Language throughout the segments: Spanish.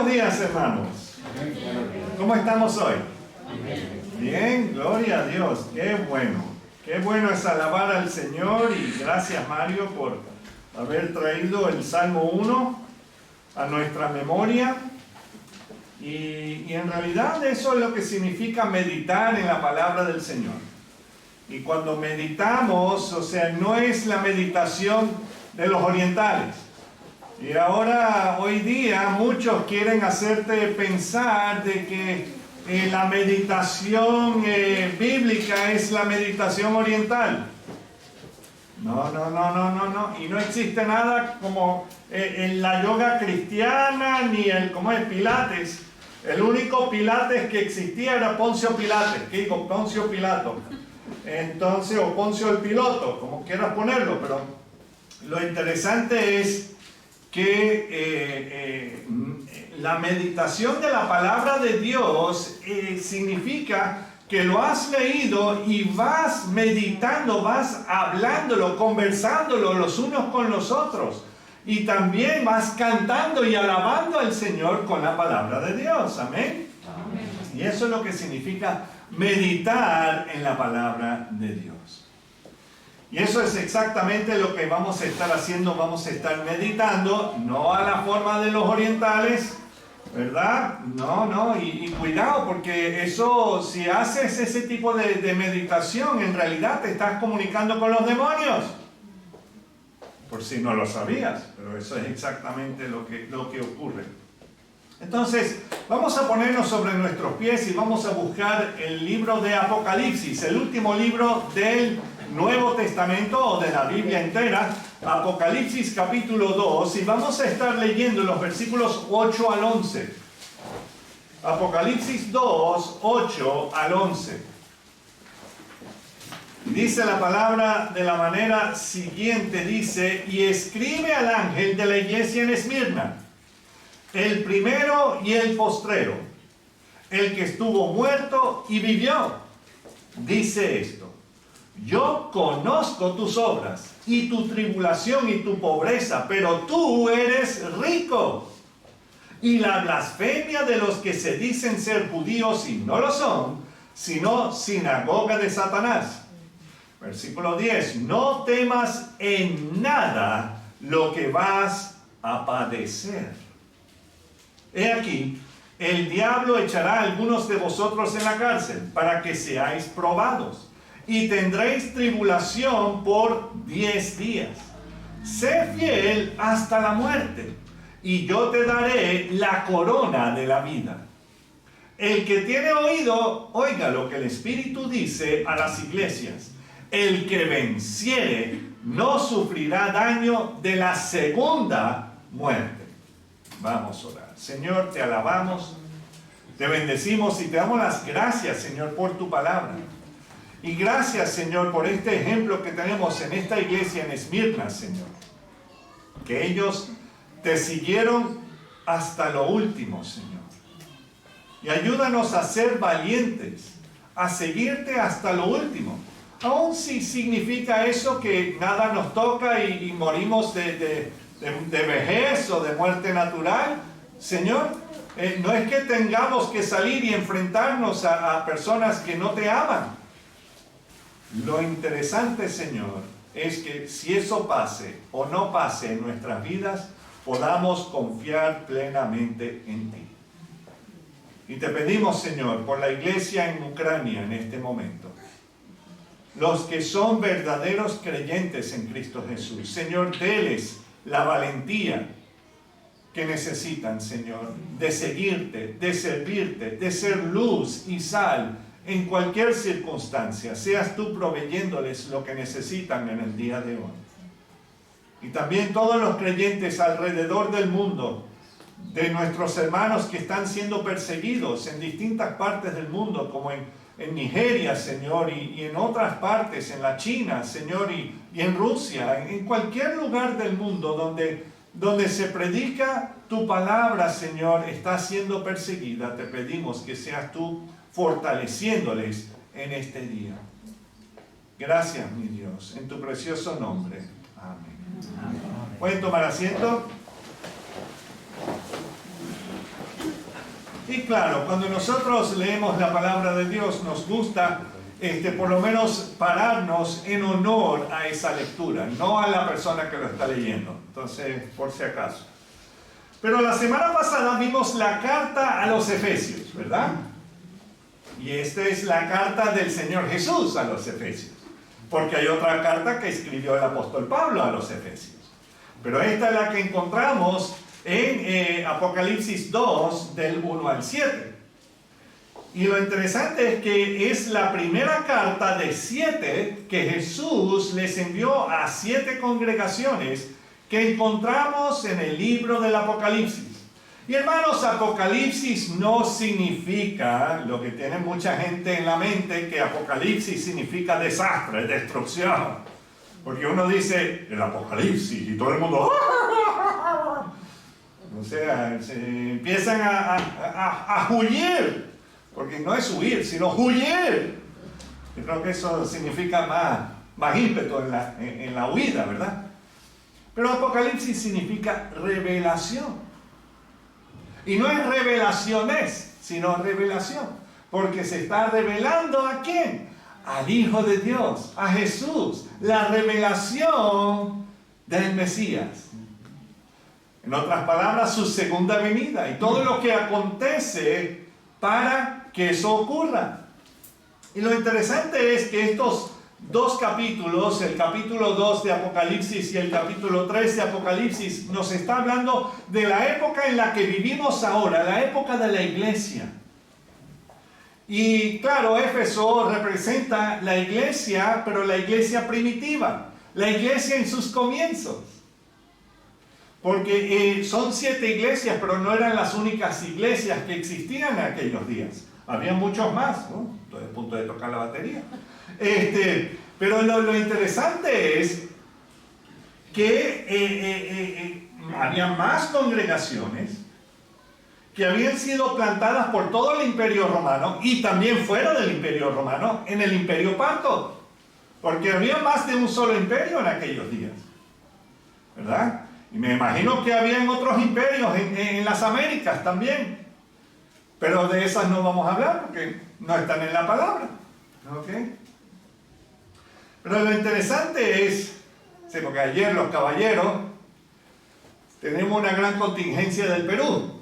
Buenos días, hermanos. ¿Cómo estamos hoy? Bien, gloria a Dios. Qué bueno. Qué bueno es alabar al Señor y gracias, Mario, por haber traído el Salmo 1 a nuestra memoria. Y en realidad eso es lo que significa meditar en la palabra del Señor. Y cuando meditamos, o sea, no es la meditación de los orientales. Y ahora, hoy día, muchos quieren hacerte pensar de que la meditación bíblica es la meditación oriental. No. Y no existe nada como en la yoga cristiana, ni como el Pilates. El único Pilates que existía era Poncio Pilates. ¿Qué digo? Poncio Pilato. Entonces, o Poncio el Piloto, como quieras ponerlo. Pero lo interesante es que la meditación de la palabra de Dios significa que lo has leído y vas meditando, vas hablándolo, conversándolo los unos con los otros. Y también vas cantando y alabando al Señor con la palabra de Dios. Amén. Amén. Y eso es lo que significa meditar en la palabra de Dios. Y eso es exactamente lo que vamos a estar haciendo, vamos a estar meditando, no a la forma de los orientales, ¿verdad? No, y cuidado, porque eso, si haces ese tipo de meditación, en realidad te estás comunicando con los demonios. Por si no lo sabías, pero eso es exactamente lo que ocurre. Entonces, vamos a ponernos sobre nuestros pies y vamos a buscar el libro de Apocalipsis, el último libro del Nuevo Testamento o de la Biblia entera, Apocalipsis capítulo 2, y vamos a estar leyendo los versículos 8 al 11. Apocalipsis 2, 8 al 11. Dice la palabra de la manera siguiente, dice: y escribe al ángel de la iglesia en Esmirna, el primero y el postrero, el que estuvo muerto y vivió, dice esto: yo conozco tus obras y tu tribulación y tu pobreza, pero tú eres rico. Y la blasfemia de los que se dicen ser judíos y no lo son, sino sinagoga de Satanás. Versículo 10. No temas en nada lo que vas a padecer. He aquí, el diablo echará a algunos de vosotros en la cárcel para que seáis probados. Y tendréis tribulación por 10 días. Sé fiel hasta la muerte, y yo te daré la corona de la vida. El que tiene oído, oiga lo que el Espíritu dice a las iglesias. El que venciere no sufrirá daño de la segunda muerte. Vamos a orar. Señor, te alabamos, te bendecimos y te damos las gracias, Señor, por tu palabra. Y gracias, Señor, por este ejemplo que tenemos en esta iglesia en Esmirna, Señor. Que ellos te siguieron hasta lo último, Señor. Y ayúdanos a ser valientes, a seguirte hasta lo último. Aun si significa eso que nada nos toca y morimos de vejez o de muerte natural, Señor, no es que tengamos que salir y enfrentarnos a personas que no te aman. Lo interesante, Señor, es que si eso pase o no pase en nuestras vidas, podamos confiar plenamente en ti. Y te pedimos, Señor, por la iglesia en Ucrania en este momento, los que son verdaderos creyentes en Cristo Jesús, Señor, déles la valentía que necesitan, Señor, de seguirte, de servirte, de ser luz y sal en cualquier circunstancia. Seas tú proveyéndoles lo que necesitan en el día de hoy. Y también todos los creyentes alrededor del mundo, de nuestros hermanos que están siendo perseguidos en distintas partes del mundo, como en Nigeria, Señor, y en otras partes, en la China, Señor, y en Rusia, en cualquier lugar del mundo donde se predica tu palabra, Señor, está siendo perseguida. Te pedimos que seas tú fortaleciéndoles en este día. Gracias, mi Dios, en tu precioso nombre. Amén. ¿Pueden tomar asiento? Y claro, cuando nosotros leemos la palabra de Dios, nos gusta por lo menos pararnos en honor a esa lectura, no a la persona que lo está leyendo. Entonces, por si acaso. Pero la semana pasada vimos la carta a los Efesios, ¿verdad? Y esta es la carta del Señor Jesús a los Efesios. Porque hay otra carta que escribió el apóstol Pablo a los Efesios. Pero esta es la que encontramos en Apocalipsis 2, del 1 al 7. Y lo interesante es que es la primera carta de 7 que Jesús les envió a 7 congregaciones que encontramos en el libro del Apocalipsis. Y hermanos, Apocalipsis no significa lo que tiene mucha gente en la mente, que Apocalipsis significa desastre, destrucción. Porque uno dice, el Apocalipsis, y todo el mundo... O sea, se empiezan a huir, porque no es huir, sino huir. Yo creo que eso significa más ímpetu en la huida, ¿verdad? Pero Apocalipsis significa revelación. Y no es revelaciones, sino revelación. Porque se está revelando ¿a quién? Al Hijo de Dios, a Jesús. La revelación del Mesías. En otras palabras, su segunda venida. Y todo lo que acontece para que eso ocurra. Y lo interesante es que estos 2 capítulos, el capítulo 2 de Apocalipsis y el capítulo 3 de Apocalipsis, nos está hablando de la época en la que vivimos ahora, la época de la iglesia. Y claro, Éfeso representa la iglesia, pero la iglesia primitiva, la iglesia en sus comienzos. Porque son 7 iglesias, pero no eran las únicas iglesias que existían en aquellos días. Había muchos más, ¿no? Estoy a punto de tocar la batería. Pero lo interesante es que había más congregaciones que habían sido plantadas por todo el Imperio Romano y también fuera del Imperio Romano, en el Imperio Parto. Porque había más de un solo imperio en aquellos días, ¿verdad? Y me imagino que habían otros imperios en las Américas también. Pero de esas no vamos a hablar porque no están en la palabra. ¿Ok? Pero lo interesante es, sí, porque ayer los caballeros tenemos una gran contingencia del Perú.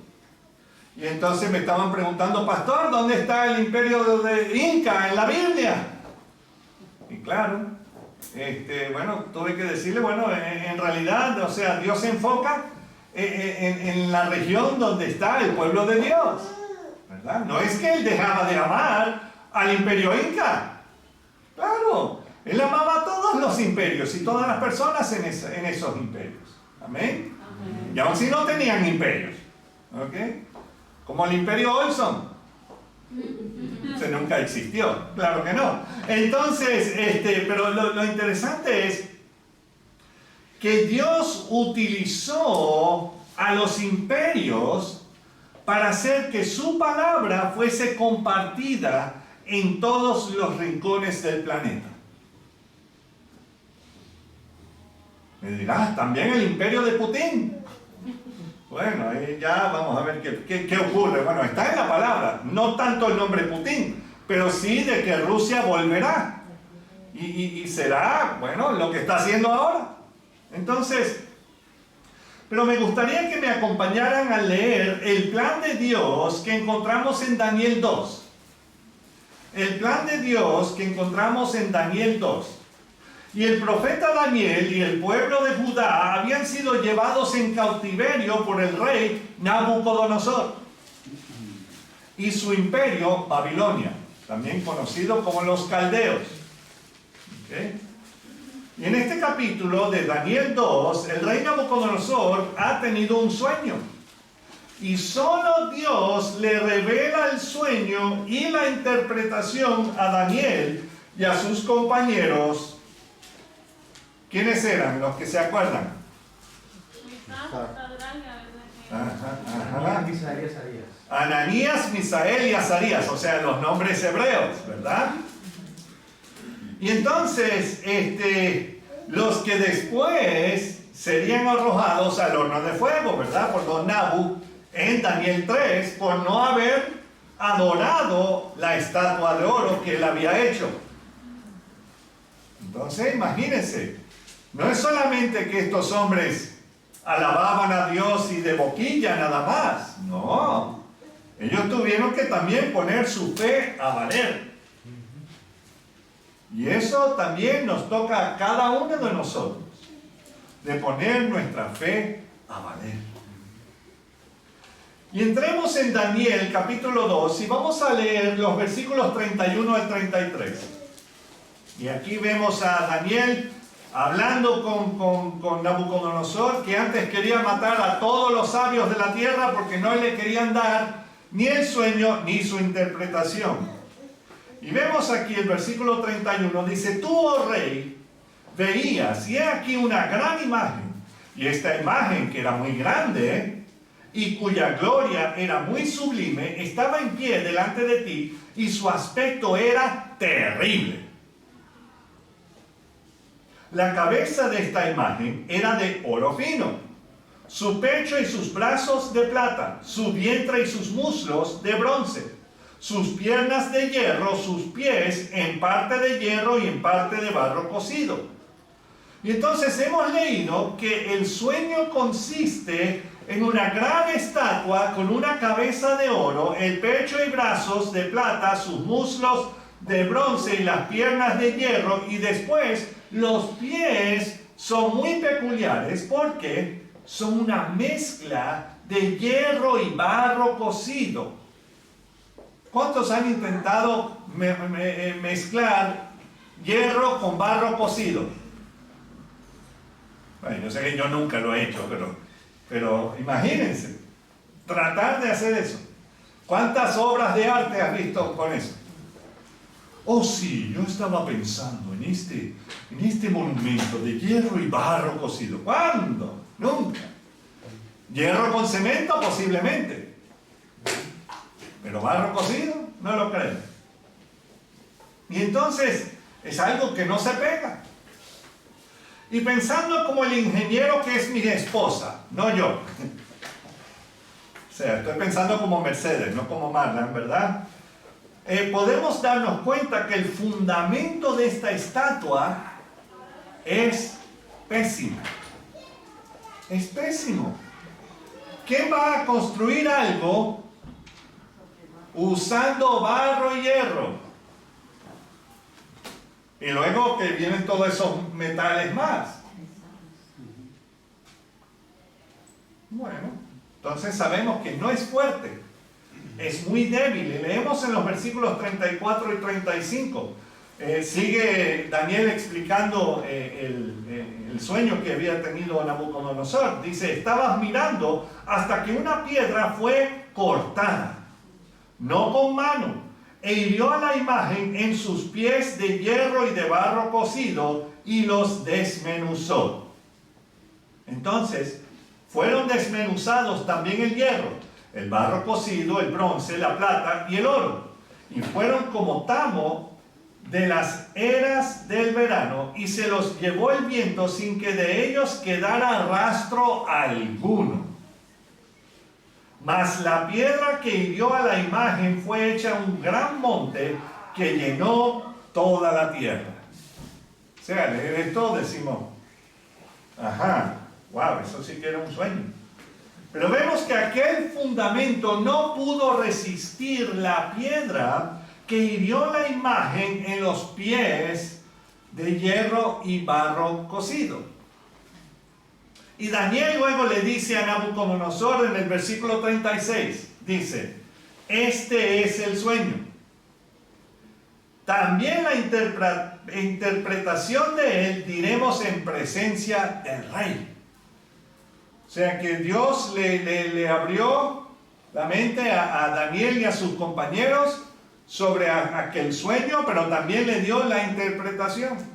Y entonces me estaban preguntando, pastor, ¿dónde está el imperio de Inca en la Biblia? Y claro, bueno, tuve que decirle, bueno, en realidad, o sea, Dios se enfoca en la región donde está el pueblo de Dios, ¿verdad? No es que Él dejaba de amar al imperio Inca. Claro, Él amaba a todos los imperios y todas las personas en esos imperios. ¿Amén? Amén. Y aun si no tenían imperios. ¿Ok? Como el imperio Olson. Ese nunca existió. Claro que no. Entonces, pero lo interesante es que Dios utilizó a los imperios para hacer que su palabra fuese compartida en todos los rincones del planeta. Me dirás, también el imperio de Putin. Bueno, ahí ya vamos a ver qué ocurre. Bueno, está en la palabra, no tanto el nombre Putin, pero sí de que Rusia volverá. Y será, bueno, lo que está haciendo ahora. Entonces, pero me gustaría que me acompañaran a leer el plan de Dios que encontramos en Daniel 2. El plan de Dios que encontramos en Daniel 2. Y el profeta Daniel y el pueblo de Judá habían sido llevados en cautiverio por el rey Nabucodonosor y su imperio Babilonia, también conocido como los caldeos. ¿Okay? Y en este capítulo de Daniel 2, el rey Nabucodonosor ha tenido un sueño. Y solo Dios le revela el sueño y la interpretación a Daniel y a sus compañeros. ¿Quiénes eran los que se acuerdan? Ananías, Misael y Azarías, o sea, los nombres hebreos, ¿verdad? Y entonces, los que después serían arrojados al horno de fuego, ¿verdad? Por don Nabu en Daniel 3 por no haber adorado la estatua de oro que él había hecho. Entonces, imagínense, no es solamente que estos hombres alababan a Dios y de boquilla nada más, no. Ellos tuvieron que también poner su fe a valer. Y eso también nos toca a cada uno de nosotros, de poner nuestra fe a valer. Y entremos en Daniel capítulo 2 y vamos a leer los versículos 31 al 33. Y aquí vemos a Daniel hablando con Nabucodonosor, que antes quería matar a todos los sabios de la tierra porque no le querían dar ni el sueño ni su interpretación. Y vemos aquí el versículo 31, dice: tú, oh rey, veías, y he aquí una gran imagen, y esta imagen, que era muy grande, y cuya gloria era muy sublime, estaba en pie delante de ti, y su aspecto era terrible. La cabeza de esta imagen era de oro fino, su pecho y sus brazos de plata, su vientre y sus muslos de bronce, sus piernas de hierro, sus pies en parte de hierro y en parte de barro cocido. Y entonces hemos leído que el sueño consiste en una gran estatua con una cabeza de oro, el pecho y brazos de plata, sus muslos de bronce y las piernas de hierro, y después los pies son muy peculiares porque son una mezcla de hierro y barro cocido. ¿Cuántos han intentado mezclar hierro con barro cocido? Bueno, yo sé que yo nunca lo he hecho, pero imagínense, tratar de hacer eso. ¿Cuántas obras de arte has visto con eso? Oh sí, yo estaba pensando en este monumento de hierro y barro cocido. ¿Cuándo? Nunca. ¿Hierro con cemento? Posiblemente. Pero barro cocido, no lo creo. Y entonces es algo que no se pega. Y pensando como el ingeniero que es mi esposa, no yo. O sea, estoy pensando como Mercedes, no como Marlon, ¿verdad? Podemos darnos cuenta que el fundamento de esta estatua es pésimo. Es pésimo. ¿Quién va a construir algo usando barro y hierro? Y luego que vienen todos esos metales más. Bueno, entonces sabemos que no es fuerte. Es muy débil. Y leemos en los versículos 34 y 35. Sigue Daniel explicando el sueño que había tenido Nabucodonosor. Dice: estabas mirando hasta que una piedra fue cortada, no con mano, e hirió a la imagen en sus pies de hierro y de barro cocido, y los desmenuzó. Entonces, fueron desmenuzados también el hierro, el barro cocido, el bronce, la plata y el oro, y fueron como tamo de las eras del verano, y se los llevó el viento sin que de ellos quedara rastro alguno. Mas la piedra que hirió a la imagen fue hecha un gran monte que llenó toda la tierra. O sea, leer esto decimos: ajá, wow, eso sí que era un sueño. Pero vemos que aquel fundamento no pudo resistir la piedra que hirió la imagen en los pies de hierro y barro cocido. Y Daniel luego le dice a Nabucodonosor en el versículo 36, dice: este es el sueño. También la interpretación de él diremos en presencia del rey. O sea que Dios le abrió la mente a Daniel y a sus compañeros sobre aquel sueño, pero también le dio la interpretación.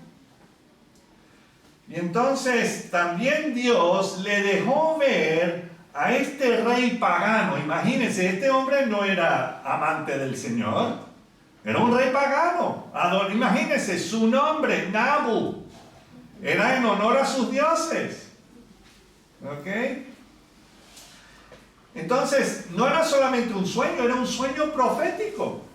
Y entonces también Dios le dejó ver a este rey pagano. Imagínense, este hombre no era amante del Señor, era un rey pagano. Imagínense, su nombre, Nabu, era en honor a sus dioses. ¿Ok? Entonces, no era solamente un sueño, era un sueño profético.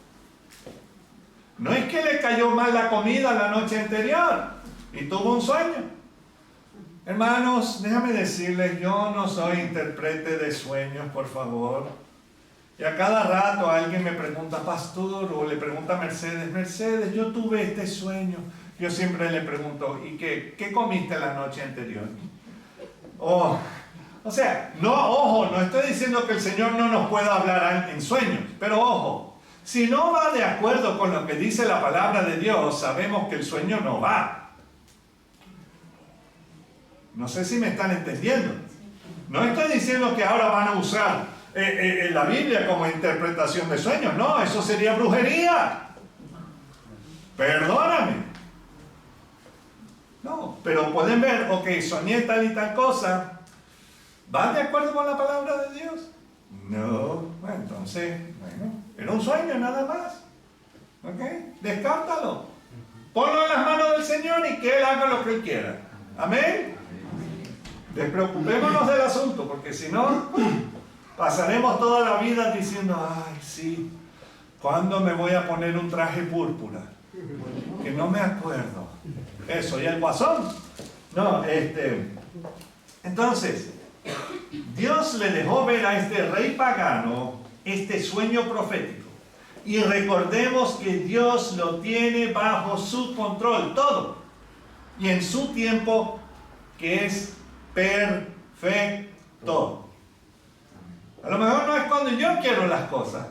No es que le cayó mal la comida la noche anterior y tuvo un sueño. Hermanos, déjame decirles, yo no soy intérprete de sueños, por favor. Y a cada rato alguien me pregunta, pastor, o le pregunta a Mercedes, yo tuve este sueño. Yo siempre le pregunto, ¿y qué comiste la noche anterior? O sea, ojo, no estoy diciendo que el Señor no nos pueda hablar en sueños, pero ojo, si no va de acuerdo con lo que dice la palabra de Dios, sabemos que el sueño no va. No sé si me están entendiendo. No estoy diciendo que ahora van a usar la Biblia como interpretación de sueños. No, eso sería brujería. Perdóname. No, pero pueden ver, ok, soñé tal y tal cosa. ¿Va de acuerdo con la palabra de Dios? No. Bueno, entonces, era un sueño nada más. ¿Ok? Descártalo. Ponlo en las manos del Señor y que Él haga lo que Él quiera. Amén. Despreocupémonos del asunto, porque si no, pasaremos toda la vida diciendo, ay, sí, ¿cuándo me voy a poner un traje púrpura? Que no me acuerdo. Eso, ¿y el guasón? No, entonces, Dios le dejó ver a este rey pagano este sueño profético. Y recordemos que Dios lo tiene bajo su control, todo. Y en su tiempo, que es perfecto. A lo mejor no es cuando yo quiero las cosas.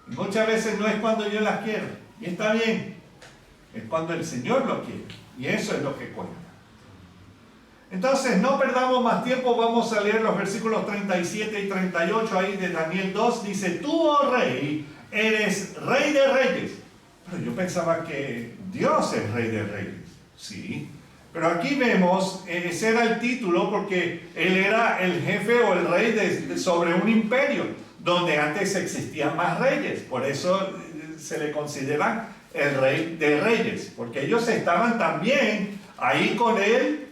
Muchas veces no es cuando yo las quiero. Y está bien. Es cuando el Señor lo quiere. Y eso es lo que cuenta. Entonces, no perdamos más tiempo. Vamos a leer los versículos 37 y 38 ahí de Daniel 2. Dice, tú, oh rey, eres rey de reyes. Pero yo pensaba que Dios es rey de reyes. Sí. Pero aquí vemos, ese era el título porque él era el jefe o el rey sobre un imperio, donde antes existían más reyes. Por eso se le considera el rey de reyes, porque ellos estaban también ahí con él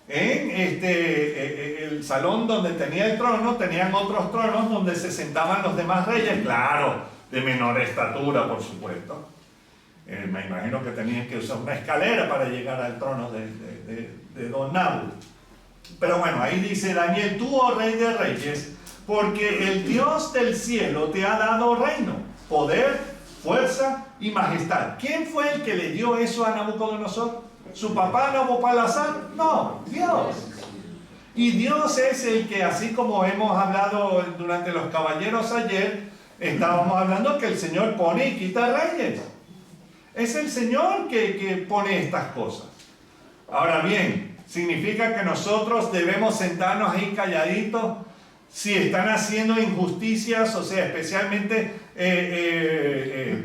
en el salón donde tenía el trono. Tenían otros tronos donde se sentaban los demás reyes, claro, de menor estatura, por supuesto. Me imagino que tenían que usar una escalera para llegar al trono de Don Nabu. Pero bueno, ahí dice Daniel, tú, oh rey de reyes, porque el Dios del cielo te ha dado reino, poder, fuerza y majestad. ¿Quién fue el que le dio eso a Nabucodonosor? ¿Su papá Nabopolassar? No, Dios. Y Dios es el que, así como hemos hablado durante los caballeros ayer, estábamos hablando que el Señor pone y quita reyes. Es el Señor que pone estas cosas. Ahora bien, ¿significa que nosotros debemos sentarnos ahí calladitos si están haciendo injusticias, o sea, especialmente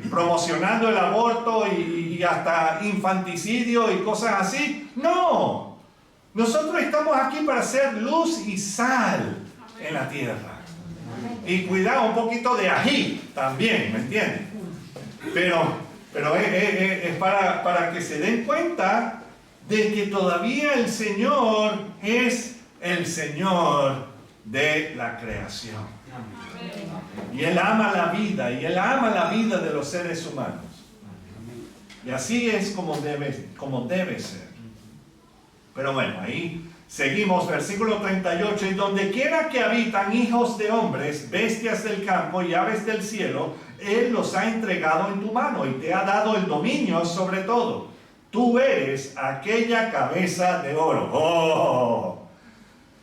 promocionando el aborto y hasta infanticidio y cosas así? No. Nosotros estamos aquí para ser luz y sal en la tierra. Y cuidado, un poquito de ají también, ¿me entienden? Pero es para que se den cuenta de que todavía el Señor es el Señor de la creación. Y Él ama la vida, y Él ama la vida de los seres humanos. Y así es como debe ser. Pero bueno, ahí seguimos, versículo 38, y donde quiera que habitan hijos de hombres, bestias del campo y aves del cielo, Él los ha entregado en tu mano y te ha dado el dominio sobre todo. Tú eres aquella cabeza de oro. ¡Oh!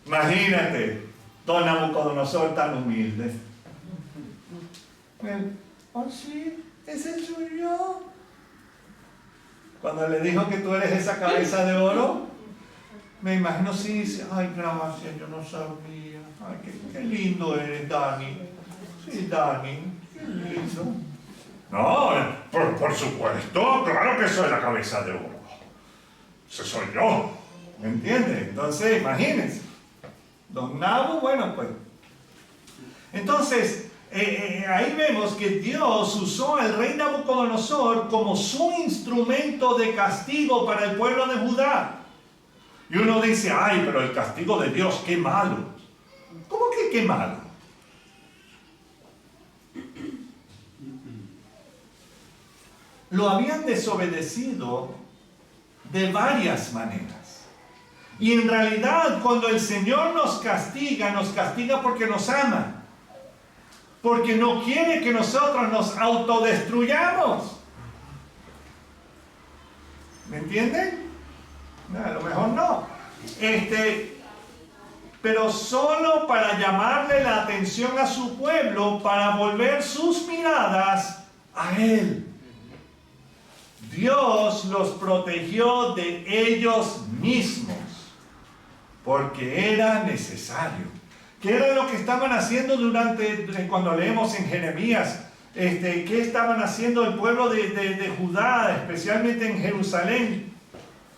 Imagínate, don Nabucodonosor tan humilde. Oh sí, ese soy yo. Cuando le dijo que tú eres esa cabeza de oro, me imagino, sí, ay, gracias, yo no sabía. Ay, qué lindo eres, Dani. Sí, Dani, qué lindo. No, por supuesto, claro que soy la cabeza de oro. Ese soy yo. ¿Me entiendes? Entonces, imagínense. Don Nabu, bueno, pues. Entonces, ahí vemos que Dios usó al rey Nabucodonosor como su instrumento de castigo para el pueblo de Judá. Y uno dice, ay, pero el castigo de Dios, qué malo. ¿Cómo que qué malo? Lo habían desobedecido de varias maneras. Y en realidad, cuando el Señor nos castiga porque nos ama. Porque no quiere que nosotros nos autodestruyamos. ¿Me entienden? No, a lo mejor no. Pero solo para llamarle la atención a su pueblo, para volver sus miradas a Él. Dios los protegió de ellos mismos, porque era necesario. ¿Qué era lo que estaban haciendo cuando leemos en Jeremías? ¿Qué estaban haciendo el pueblo de Judá, especialmente en Jerusalén,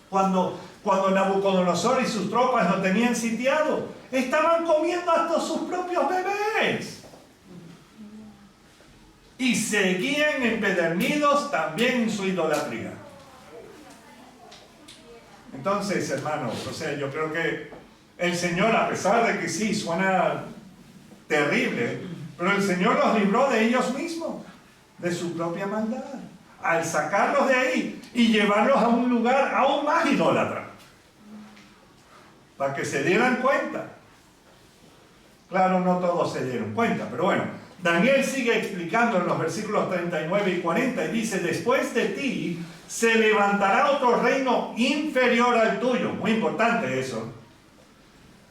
cuando Nabucodonosor y sus tropas lo tenían sitiado? Estaban comiendo hasta sus propios bebés. Y seguían empedernidos también en su idolatría. Entonces, hermanos, yo creo que el Señor, a pesar de que sí, suena terrible, pero el Señor los libró de ellos mismos, de su propia maldad, al sacarlos de ahí y llevarlos a un lugar aún más idólatra, para que se dieran cuenta. Claro, no todos se dieron cuenta, pero bueno, Daniel sigue explicando en los versículos 39 y 40 y dice: después de ti se levantará otro reino inferior al tuyo. Muy importante eso.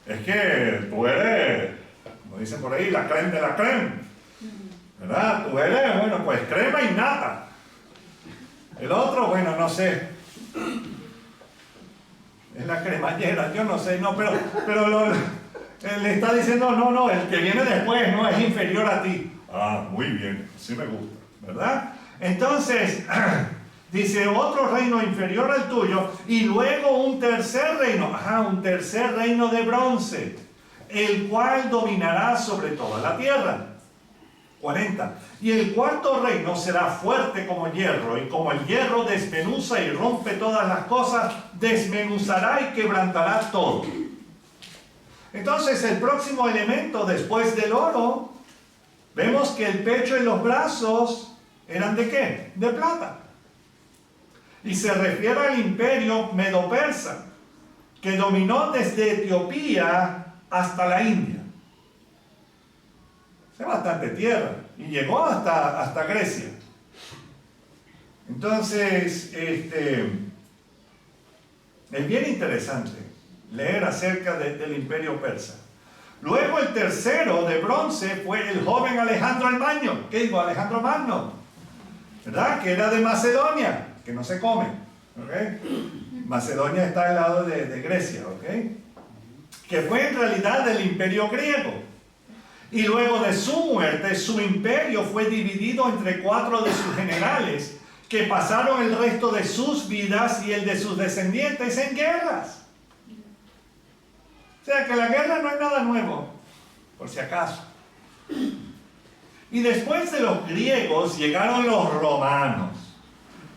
Es que tú eres, como dicen por ahí, la creme de la creme, ¿verdad? Tú eres, bueno, pues crema y nata. El otro, bueno, no sé, es la cremallera, yo no sé, no, pero él le está diciendo, no, el que viene después no es inferior a ti. Ah, muy bien, sí me gusta, ¿verdad? Entonces, dice, otro reino inferior al tuyo, y luego un tercer reino de bronce, el cual dominará sobre toda la tierra. 40. Y el cuarto reino será fuerte como hierro, y como el hierro desmenuza y rompe todas las cosas, desmenuzará y quebrantará todo. Entonces, el próximo elemento después del oro, vemos que el pecho y los brazos eran ¿de qué? De plata. Y se refiere al imperio medo-persa, que dominó desde Etiopía hasta la India. Es bastante tierra, y llegó hasta Grecia. Entonces, es bien interesante leer acerca del imperio persa. Luego el tercero de bronce fue el joven Alejandro el Magno. ¿Qué digo? Alejandro Magno, ¿verdad? Que era de Macedonia, que no se come, ¿ok? Macedonia está al lado de Grecia, ¿ok? Que fue en realidad del imperio griego. Y luego de su muerte, su imperio fue dividido entre 4 de sus generales, que pasaron el resto de sus vidas y el de sus descendientes en guerras. O sea que la guerra no es nada nuevo, por si acaso. Y después de los griegos llegaron los romanos,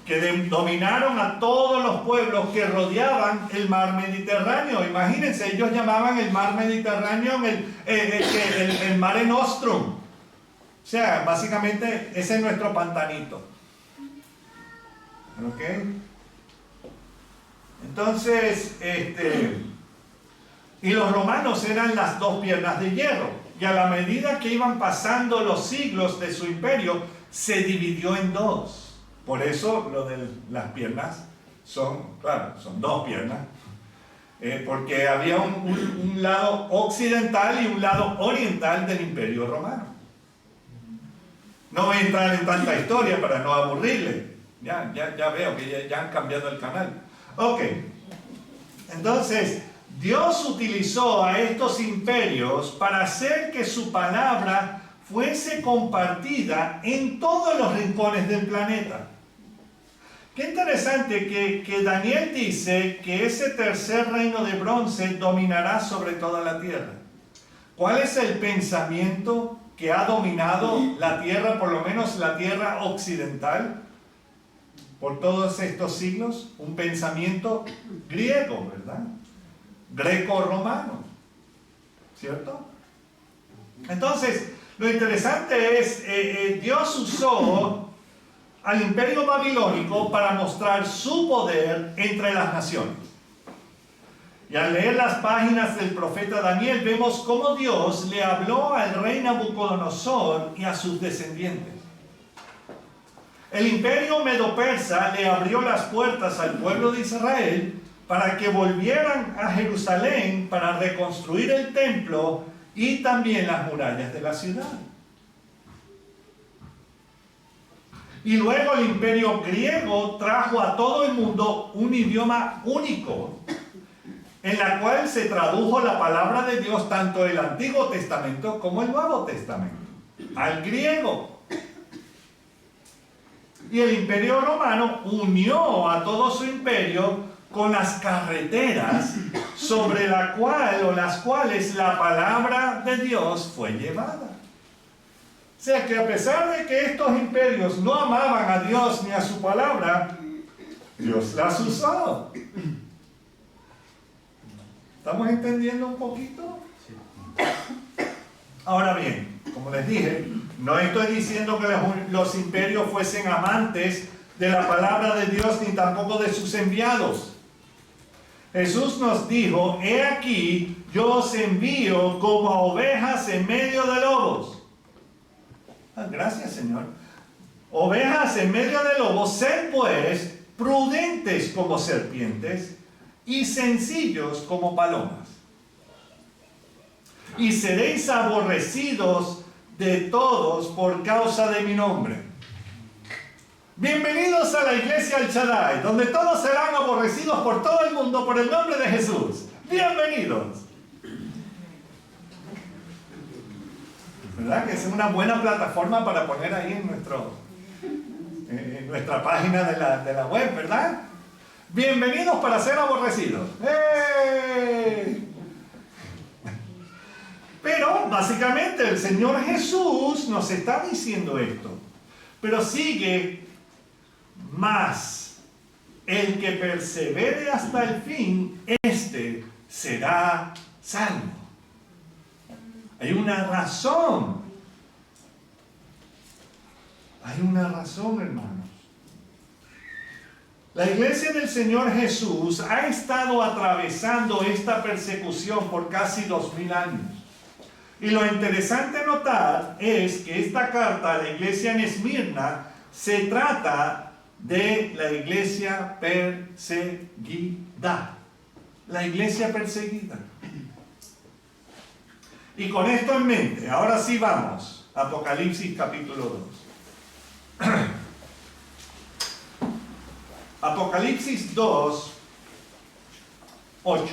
que dominaron a todos los pueblos que rodeaban el mar Mediterráneo. Imagínense, ellos llamaban el mar Mediterráneo el Mare Nostrum. O sea, básicamente ese es nuestro pantanito. ¿Ok? Entonces, y los romanos eran las 2 piernas de hierro. Y a la medida que iban pasando los siglos de su imperio, se dividió en 2. Por eso lo de las piernas son 2 piernas. Porque había un lado occidental y un lado oriental del imperio romano. No voy a entrar en tanta historia para no aburrirle. Ya veo que ya han cambiado el canal. Ok. Entonces, Dios utilizó a estos imperios para hacer que su palabra fuese compartida en todos los rincones del planeta. Qué interesante que Daniel dice que ese tercer reino de bronce dominará sobre toda la tierra. ¿Cuál es el pensamiento que ha dominado la tierra, por lo menos la tierra occidental, por todos estos siglos? Un pensamiento griego, ¿verdad? Greco-romano, ¿cierto? Entonces, lo interesante es, Dios usó al imperio babilónico para mostrar su poder entre las naciones. Y al leer las páginas del profeta Daniel, vemos cómo Dios le habló al rey Nabucodonosor y a sus descendientes. El imperio medo-persa le abrió las puertas al pueblo de Israel para que volvieran a Jerusalén para reconstruir el templo y también las murallas de la ciudad. Y luego el imperio griego trajo a todo el mundo un idioma único, en la cual se tradujo la palabra de Dios, tanto el Antiguo Testamento como el Nuevo Testamento, al griego. Y el imperio romano unió a todo su imperio con las carreteras sobre la cual o las cuales la palabra de Dios fue llevada. O sea que a pesar de que estos imperios no amaban a Dios ni a su palabra, Dios las usó. ¿Estamos entendiendo un poquito? Ahora bien, como les dije, no estoy diciendo que los imperios fuesen amantes de la palabra de Dios ni tampoco de sus enviados. Jesús nos dijo: he aquí, yo os envío como a ovejas en medio de lobos. Gracias, Señor. Ovejas en medio de lobos, sed pues prudentes como serpientes y sencillos como palomas. Y seréis aborrecidos de todos por causa de mi nombre. Bienvenidos a la iglesia El Shaddai, donde todos serán aborrecidos por todo el mundo por el nombre de Jesús. Bienvenidos. ¿Verdad que es una buena plataforma para poner ahí en nuestra página de la web, verdad? Bienvenidos para ser aborrecidos. ¡Hey! Pero básicamente el Señor Jesús nos está diciendo esto. Pero sigue más: el que persevere hasta el fin, éste será salvo. Hay una razón. Hay una razón, hermanos. La iglesia del Señor Jesús ha estado atravesando esta persecución por casi 2000 años. Y lo interesante notar es que esta carta a la iglesia en Esmirna se trata de la iglesia perseguida. La iglesia perseguida. Y con esto en mente, ahora sí vamos. Apocalipsis capítulo 2. Apocalipsis 2, 8.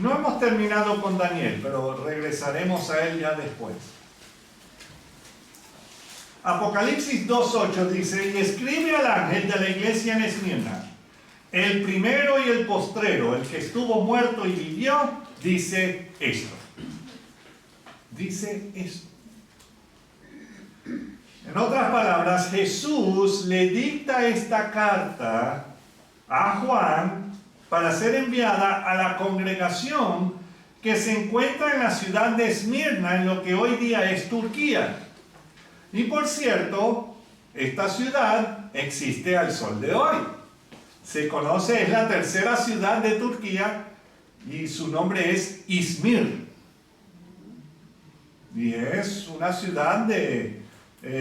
No hemos terminado con Daniel, pero regresaremos a él ya después. Apocalipsis 2:8 dice: y escribe al ángel de la iglesia en Esmirna, el primero y el postrero, el que estuvo muerto y vivió, dice esto. Dice esto. En otras palabras, Jesús le dicta esta carta a Juan para ser enviada a la congregación que se encuentra en la ciudad de Esmirna, en lo que hoy día es Turquía. Y por cierto, esta ciudad existe al sol de hoy. Se conoce, es la tercera ciudad de Turquía y su nombre es Izmir. Y es una ciudad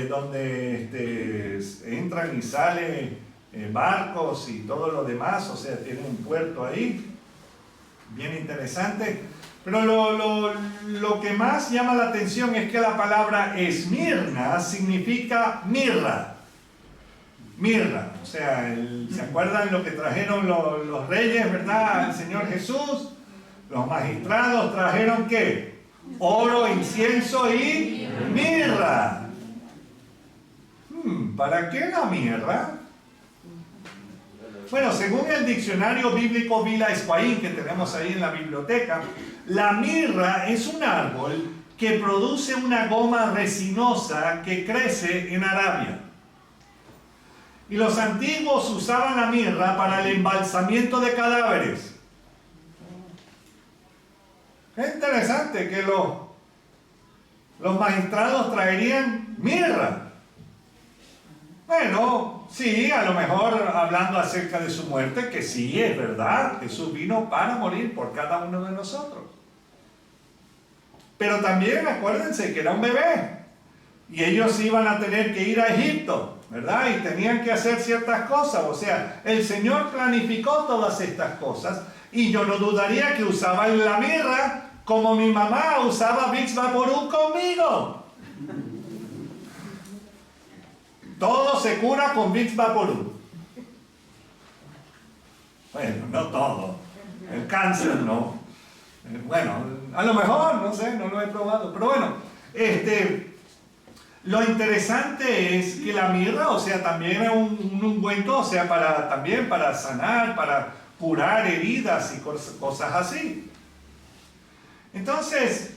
donde entran y salen barcos y todo lo demás, o sea, tiene un puerto ahí, bien interesante. Pero lo que más llama la atención es que la palabra Esmirna significa mirra. Mirra, o sea, ¿se acuerdan lo que trajeron los reyes, verdad, al Señor Jesús? Los magistrados trajeron ¿qué? Oro, incienso y mirra. ¿Para qué la mirra? Bueno, según el diccionario bíblico Vila Esquaín que tenemos ahí en la biblioteca, la mirra es un árbol que produce una goma resinosa que crece en Arabia. Y los antiguos usaban la mirra para el embalsamiento de cadáveres. Es interesante que los magistrados traerían mirra. Bueno, sí, a lo mejor hablando acerca de su muerte, que sí, es verdad, Jesús vino para morir por cada uno de nosotros. Pero también acuérdense que era un bebé, y ellos iban a tener que ir a Egipto, ¿verdad? Y tenían que hacer ciertas cosas, o sea, el Señor planificó todas estas cosas, y yo no dudaría que usaban la mirra como mi mamá usaba Vicks Vaporub conmigo. Todo se cura con Vicks Vaporub. Bueno, no todo. El cáncer no. Bueno, a lo mejor, no sé, no lo he probado. Pero bueno, lo interesante es que la mirra, o sea, también es un ungüento, o sea, también para sanar, para curar heridas y cosas así. Entonces,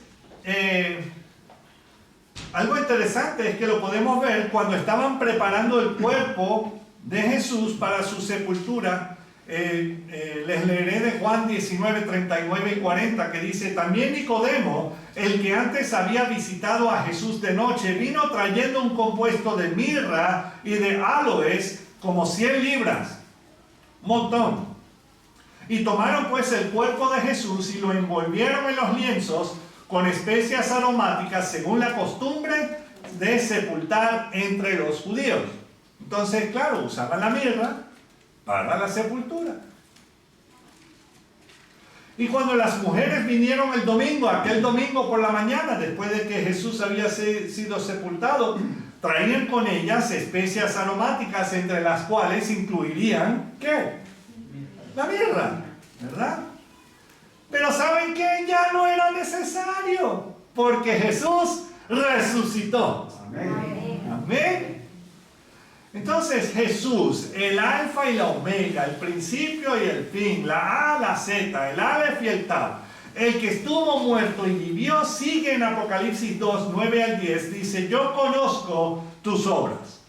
algo interesante es que lo podemos ver cuando estaban preparando el cuerpo de Jesús para su sepultura. Les leeré de Juan 19, 39 y 40, que dice: también Nicodemo, el que antes había visitado a Jesús de noche, vino trayendo un compuesto de mirra y de áloes como 100 libras, un montón. Y tomaron pues el cuerpo de Jesús y lo envolvieron en los lienzos con especias aromáticas, según la costumbre de sepultar entre los judíos. Entonces, claro, usaban la mirra para la sepultura. Y cuando las mujeres vinieron el domingo, aquel domingo por la mañana, después de que Jesús había sido sepultado, traían con ellas especias aromáticas, entre las cuales incluirían, ¿qué? La mirra, ¿verdad? Pero ¿saben qué? Ya no era necesario, porque Jesús resucitó. Amén. Amén. Entonces Jesús, el alfa y la omega, el principio y el fin, la A, la Z, el alef y el tau, el que estuvo muerto y vivió, sigue en Apocalipsis 2, 9 al 10, dice: yo conozco tus obras.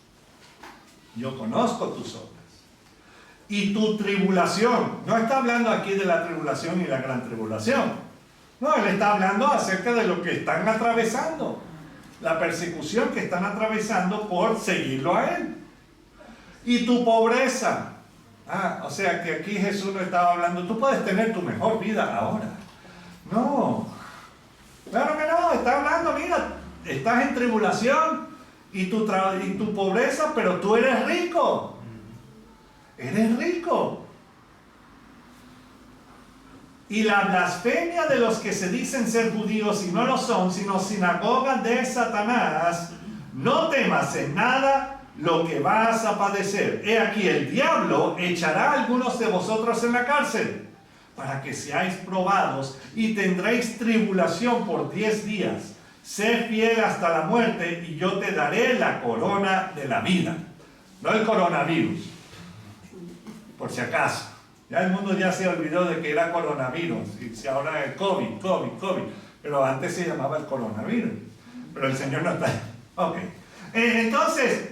Yo conozco tus obras. Y tu tribulación. No está hablando aquí de la tribulación y la gran tribulación. No, él está hablando acerca de lo que están atravesando. La persecución que están atravesando por seguirlo a él. Y tu pobreza. O sea que aquí Jesús no estaba hablando, tú puedes tener tu mejor vida ahora. No. Claro que no, está hablando, mira, estás en tribulación y tu pobreza, pero tú eres rico. Eres rico. Y la blasfemia de los que se dicen ser judíos y no lo son, sino sinagoga de Satanás, no temas en nada lo que vas a padecer. He aquí, el diablo echará a algunos de vosotros en la cárcel, para que seáis probados, y tendréis tribulación por 10 días. Sé fiel hasta la muerte, y yo te daré la corona de la vida. No el coronavirus, por si acaso. Ya el mundo ya se olvidó de que era coronavirus, y ahora es COVID. Pero antes se llamaba el coronavirus. Pero el Señor no está. Ok. Entonces,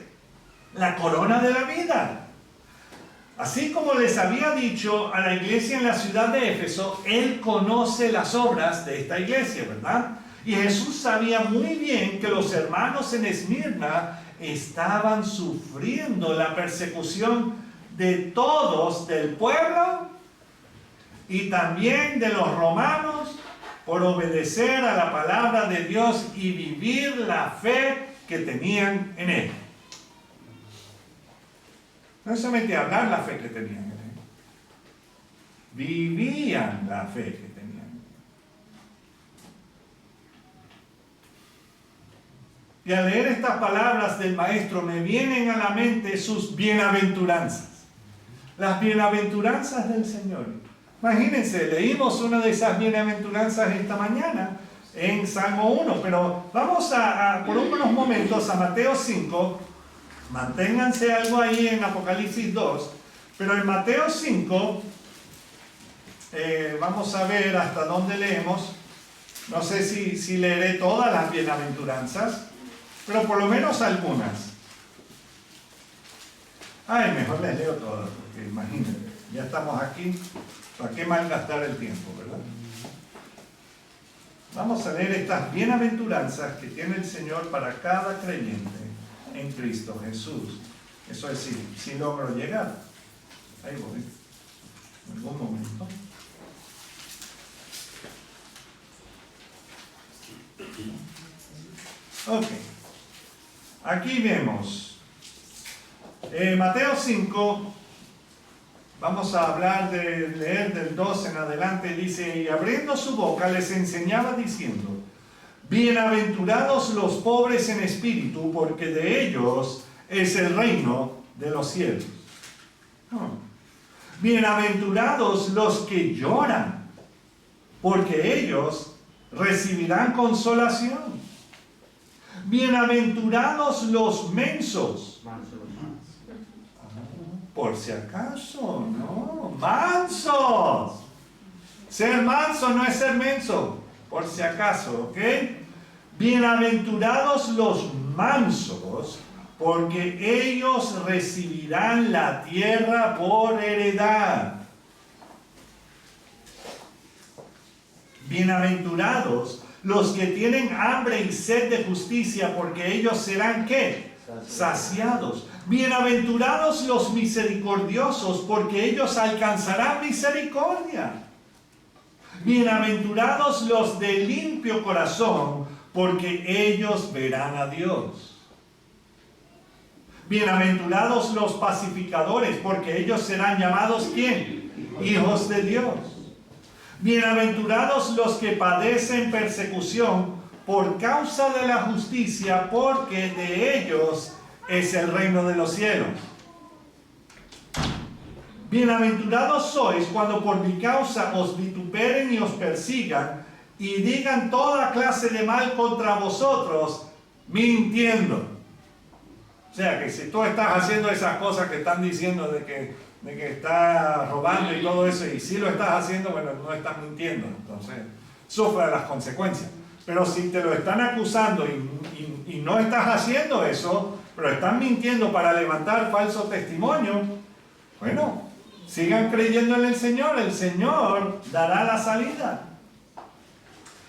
la corona de la vida. Así como les había dicho a la iglesia en la ciudad de Éfeso, Él conoce las obras de esta iglesia, ¿verdad? Y Jesús sabía muy bien que los hermanos en Esmirna estaban sufriendo la persecución de todos, del pueblo y también de los romanos, por obedecer a la palabra de Dios y vivir la fe que tenían en Él. No solamente hablar la fe que tenían en Él, vivían la fe que tenían. Y al leer estas palabras del Maestro me vienen a la mente sus bienaventuranzas. Las bienaventuranzas del Señor. Imagínense, leímos una de esas bienaventuranzas esta mañana en Salmo 1, pero vamos por unos momentos a Mateo 5, manténganse algo ahí en Apocalipsis 2, pero en Mateo 5, vamos a ver hasta dónde leemos. No sé si leeré todas las bienaventuranzas, pero por lo menos algunas. Mejor les leo todas, porque imagínense, ya estamos aquí, ¿para qué malgastar el tiempo, verdad? Vamos a leer estas bienaventuranzas que tiene el Señor para cada creyente en Cristo Jesús. Eso es si logro llegar. Ahí voy. En algún momento. Ok. Aquí vemos Mateo 5. Vamos a hablar de leer del 2 en adelante. Dice: y abriendo su boca les enseñaba diciendo: bienaventurados los pobres en espíritu, porque de ellos es el reino de los cielos. Bienaventurados los que lloran, porque ellos recibirán consolación. Bienaventurados los mensos. Por si acaso, no, mansos. Ser manso no es ser menso, por si acaso, ¿ok? Bienaventurados los mansos, porque ellos recibirán la tierra por heredad. Bienaventurados los que tienen hambre y sed de justicia, porque ellos serán, ¿qué? Saciados. Bienaventurados los misericordiosos, porque ellos alcanzarán misericordia. Bienaventurados los de limpio corazón, porque ellos verán a Dios. Bienaventurados los pacificadores, porque ellos serán llamados, ¿quién? Hijos de Dios. Bienaventurados los que padecen persecución por causa de la justicia, porque de ellos es el reino de los cielos. Bienaventurados sois cuando por mi causa os vituperen y os persigan y digan toda clase de mal contra vosotros, mintiendo. O sea que si tú estás haciendo esas cosas que están diciendo de que estás robando y todo eso, y si lo estás haciendo, bueno, no estás mintiendo, entonces sufre las consecuencias. Pero si te lo están acusando y no estás haciendo eso, pero están mintiendo para levantar falso testimonio, bueno, sigan creyendo en el Señor dará la salida.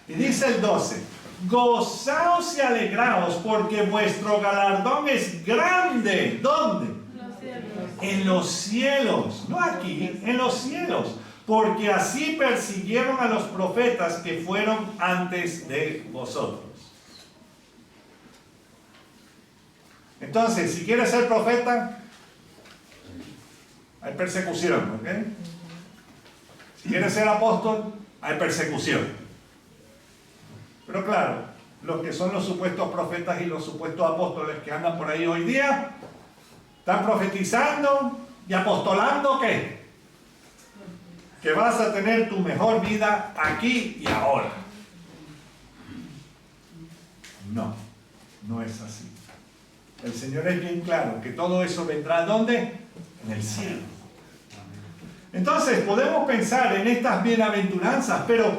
Y dice el 12: gozaos y alegraos, porque vuestro galardón es grande. ¿Dónde? En los cielos, no aquí, en los cielos, porque así persiguieron a los profetas que fueron antes de vosotros. Entonces, si quieres ser profeta, hay persecución, ¿ok? Si quieres ser apóstol, hay persecución. Pero claro, los que son los supuestos profetas y los supuestos apóstoles que andan por ahí hoy día, están profetizando y apostolando, ¿qué? Que vas a tener tu mejor vida aquí y ahora. No, no es así. El Señor es bien claro que todo eso vendrá ¿dónde? En el cielo. Entonces podemos pensar en estas bienaventuranzas, pero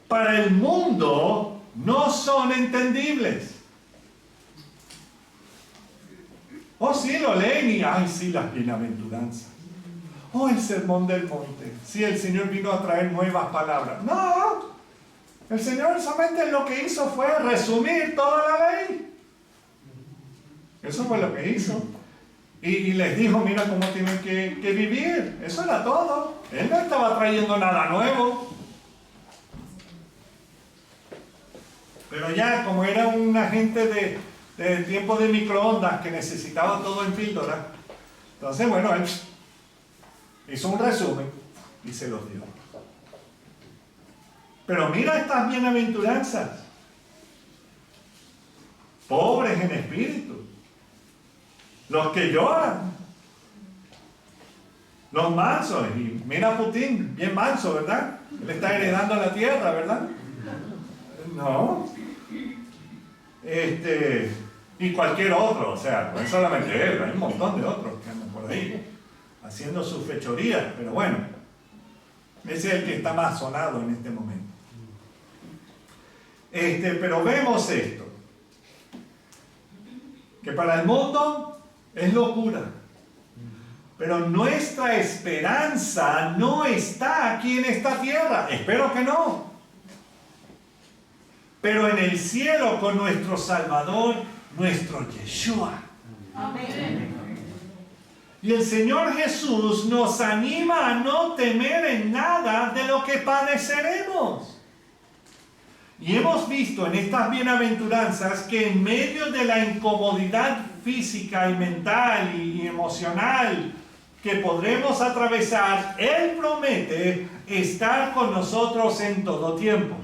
para el mundo no son entendibles. Oh, sí, lo leen y, ay, sí, las bienaventuranzas. Oh, el sermón del monte. Sí, el Señor vino a traer nuevas palabras. No, el Señor solamente lo que hizo fue resumir toda la ley. Eso fue lo que hizo. Y les dijo, mira cómo tienen que vivir. Eso era todo. Él no estaba trayendo nada nuevo. Pero ya, como era una gente de tiempo de microondas que necesitaba todo en píldora, entonces, bueno, él hizo un resumen y se los dio. Pero mira estas bienaventuranzas. Pobres en espíritu. Los que lloran. Los mansos. Y mira a Putin, bien manso, ¿verdad? Él está heredando la tierra, ¿verdad? No. Y cualquier otro, o sea, no es solamente él, hay un montón de otros que andan por ahí haciendo sus fechorías, pero bueno, ese es el que está más sonado en este momento. Pero vemos esto, que para el mundo es locura, pero nuestra esperanza no está aquí en esta tierra, espero que no. pero en el cielo con nuestro Salvador, nuestro Yeshua. Amén. Y el Señor Jesús nos anima a no temer en nada de lo que padeceremos. Y hemos visto en estas bienaventuranzas que en medio de la incomodidad física y mental y emocional que podremos atravesar, Él promete estar con nosotros en todo tiempo.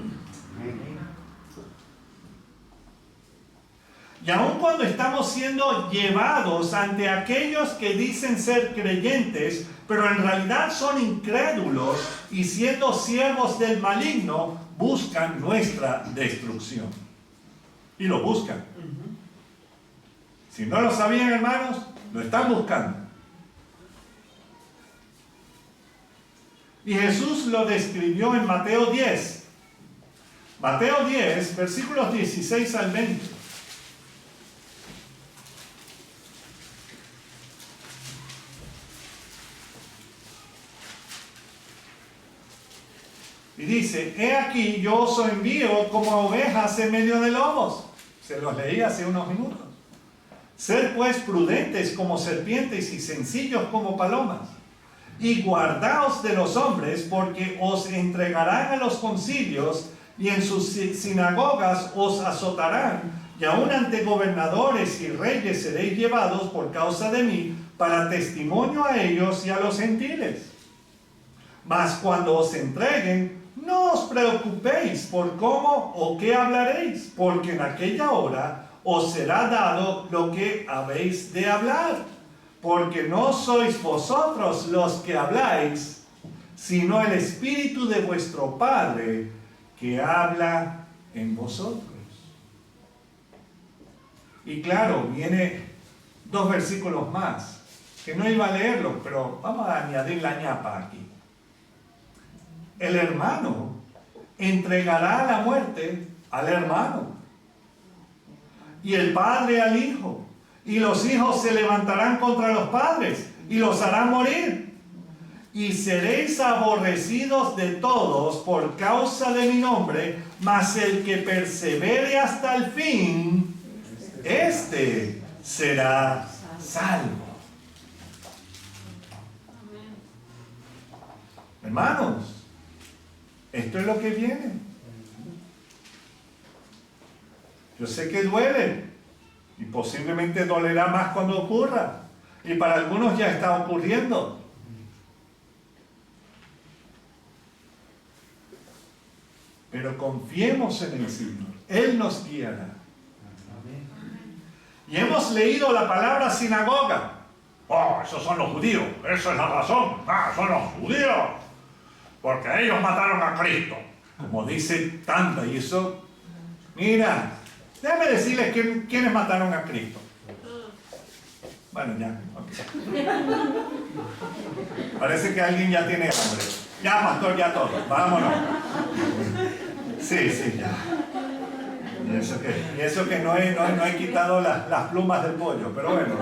Y aun cuando estamos siendo llevados ante aquellos que dicen ser creyentes, pero en realidad son incrédulos y siendo siervos del maligno, buscan nuestra destrucción. Y lo buscan. Si no lo sabían, hermanos, lo están buscando. Y Jesús lo describió en Mateo 10. Mateo 10, versículos 16 al 20. Y dice, he aquí yo os envío como ovejas en medio de lobos. Se los leí hace unos minutos. Sed pues prudentes como serpientes y sencillos como palomas. Y guardaos de los hombres, porque os entregarán a los concilios y en sus sinagogas os azotarán. Y aun ante gobernadores y reyes seréis llevados por causa de mí, para testimonio a ellos y a los gentiles. Mas cuando os entreguen, no os preocupéis por cómo o qué hablaréis, porque en aquella hora os será dado lo que habéis de hablar, porque no sois vosotros los que habláis, sino el Espíritu de vuestro Padre que habla en vosotros. Y claro, viene 2 versículos más, que no iba a leerlos, pero vamos a añadir la ñapa aquí. El hermano entregará a la muerte al hermano, y el padre al hijo, y los hijos se levantarán contra los padres y los harán morir, y seréis aborrecidos de todos por causa de mi nombre, mas el que persevere hasta el fin, este será salvo. Hermanos, esto es lo que viene. Yo sé que duele y posiblemente dolerá más cuando ocurra. Y para algunos ya está ocurriendo. Pero confiemos en el Señor. Él nos guiará. Y hemos leído la palabra sinagoga. Oh, esos son los judíos. Esa es la razón. Ah, son los judíos. Porque ellos mataron a Cristo. Como dice tanta, y eso, mira, déjame decirles quiénes mataron a Cristo. Bueno, ya. Okay. Parece que alguien ya tiene hambre. Ya, pastor, ya todo. Vámonos. Sí, ya. Y eso que no he quitado las plumas del pollo, pero bueno.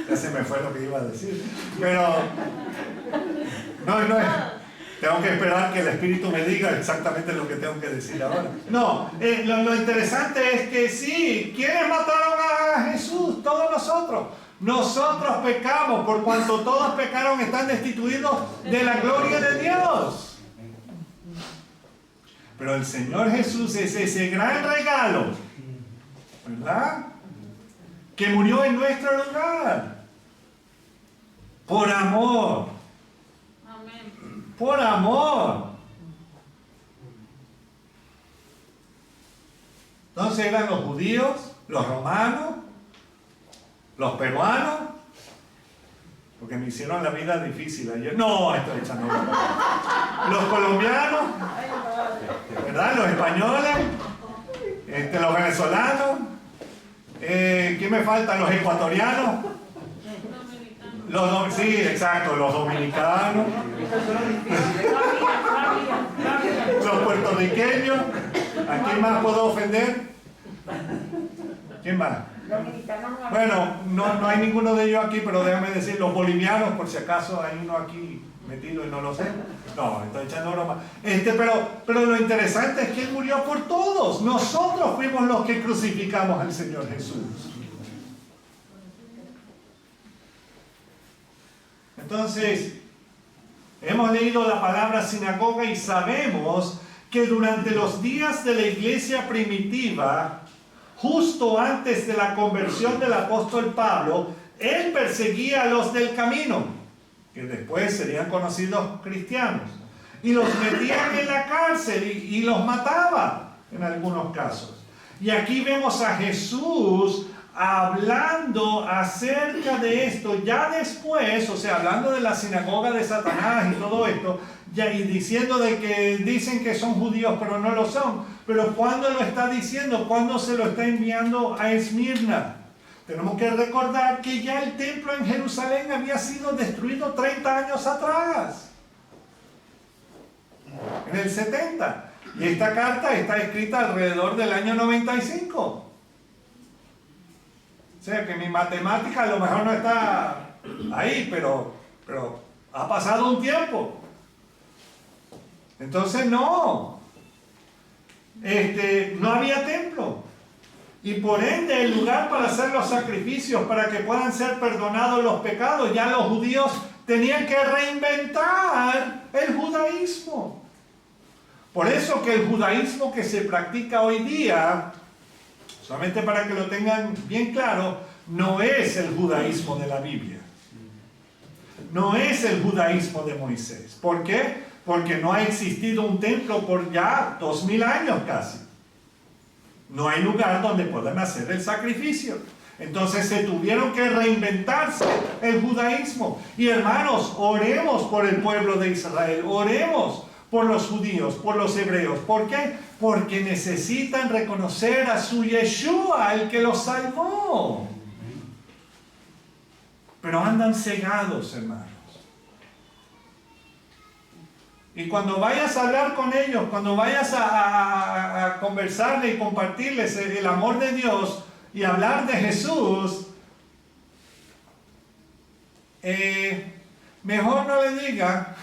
Ya se me fue lo que iba a decir. Pero tengo que esperar que el Espíritu me diga exactamente lo que tengo que decir ahora. No, lo interesante es que sí, ¿quiénes mataron a Jesús? Todos nosotros. Nosotros pecamos, por cuanto todos pecaron, están destituidos de la gloria de Dios. Pero el Señor Jesús es ese gran regalo, ¿verdad?, que murió en nuestro lugar. Por amor. Amén. Por amor. Entonces eran los judíos, los romanos, los peruanos, porque me hicieron la vida difícil ayer. No, estoy echando broma. Los colombianos, ¿verdad? Los españoles, los venezolanos. ¿Quién me falta? Los ecuatorianos. Sí, exacto, los dominicanos. Los puertorriqueños. ¿A quién más puedo ofender? ¿Quién más? Bueno, no hay ninguno de ellos aquí, pero déjame decir, los bolivianos, por si acaso hay uno aquí metido y no lo sé. No, estoy echando broma. Pero lo interesante es que Él murió por todos. Nosotros fuimos los que crucificamos al Señor Jesús. Entonces, hemos leído la palabra sinagoga y sabemos que durante los días de la iglesia primitiva, justo antes de la conversión del apóstol Pablo, él perseguía a los del camino, que después serían conocidos cristianos, y los metían en la cárcel y los mataba en algunos casos. Y aquí vemos a Jesús hablando acerca de esto, ya después, o sea, hablando de la sinagoga de Satanás y todo esto, ya, y diciendo de que dicen que son judíos, pero no lo son. Pero ¿cuándo lo está diciendo? ¿Cuándo se lo está enviando a Esmirna? Tenemos que recordar que ya el templo en Jerusalén había sido destruido 30 años atrás, en el 70. Y esta carta está escrita alrededor del año 95. O sea que mi matemática a lo mejor no está ahí, pero ha pasado un tiempo. Entonces no había templo. Y por ende el lugar para hacer los sacrificios, para que puedan ser perdonados los pecados, ya los judíos tenían que reinventar el judaísmo. Por eso que el judaísmo que se practica hoy día, solamente para que lo tengan bien claro, no es el judaísmo de la Biblia. No es el judaísmo de Moisés. ¿Por qué? Porque no ha existido un templo por ya 2000 años casi. No hay lugar donde puedan hacer el sacrificio. Entonces se tuvieron que reinventarse el judaísmo. Y hermanos, oremos por el pueblo de Israel. Oremos por los judíos, por los hebreos. ¿Por qué? Porque necesitan reconocer a su Yeshua, el que los salvó. Pero andan cegados, hermanos. Y cuando vayas a hablar con ellos, cuando vayas a conversarles y compartirles el amor de Dios y hablar de Jesús, mejor no le diga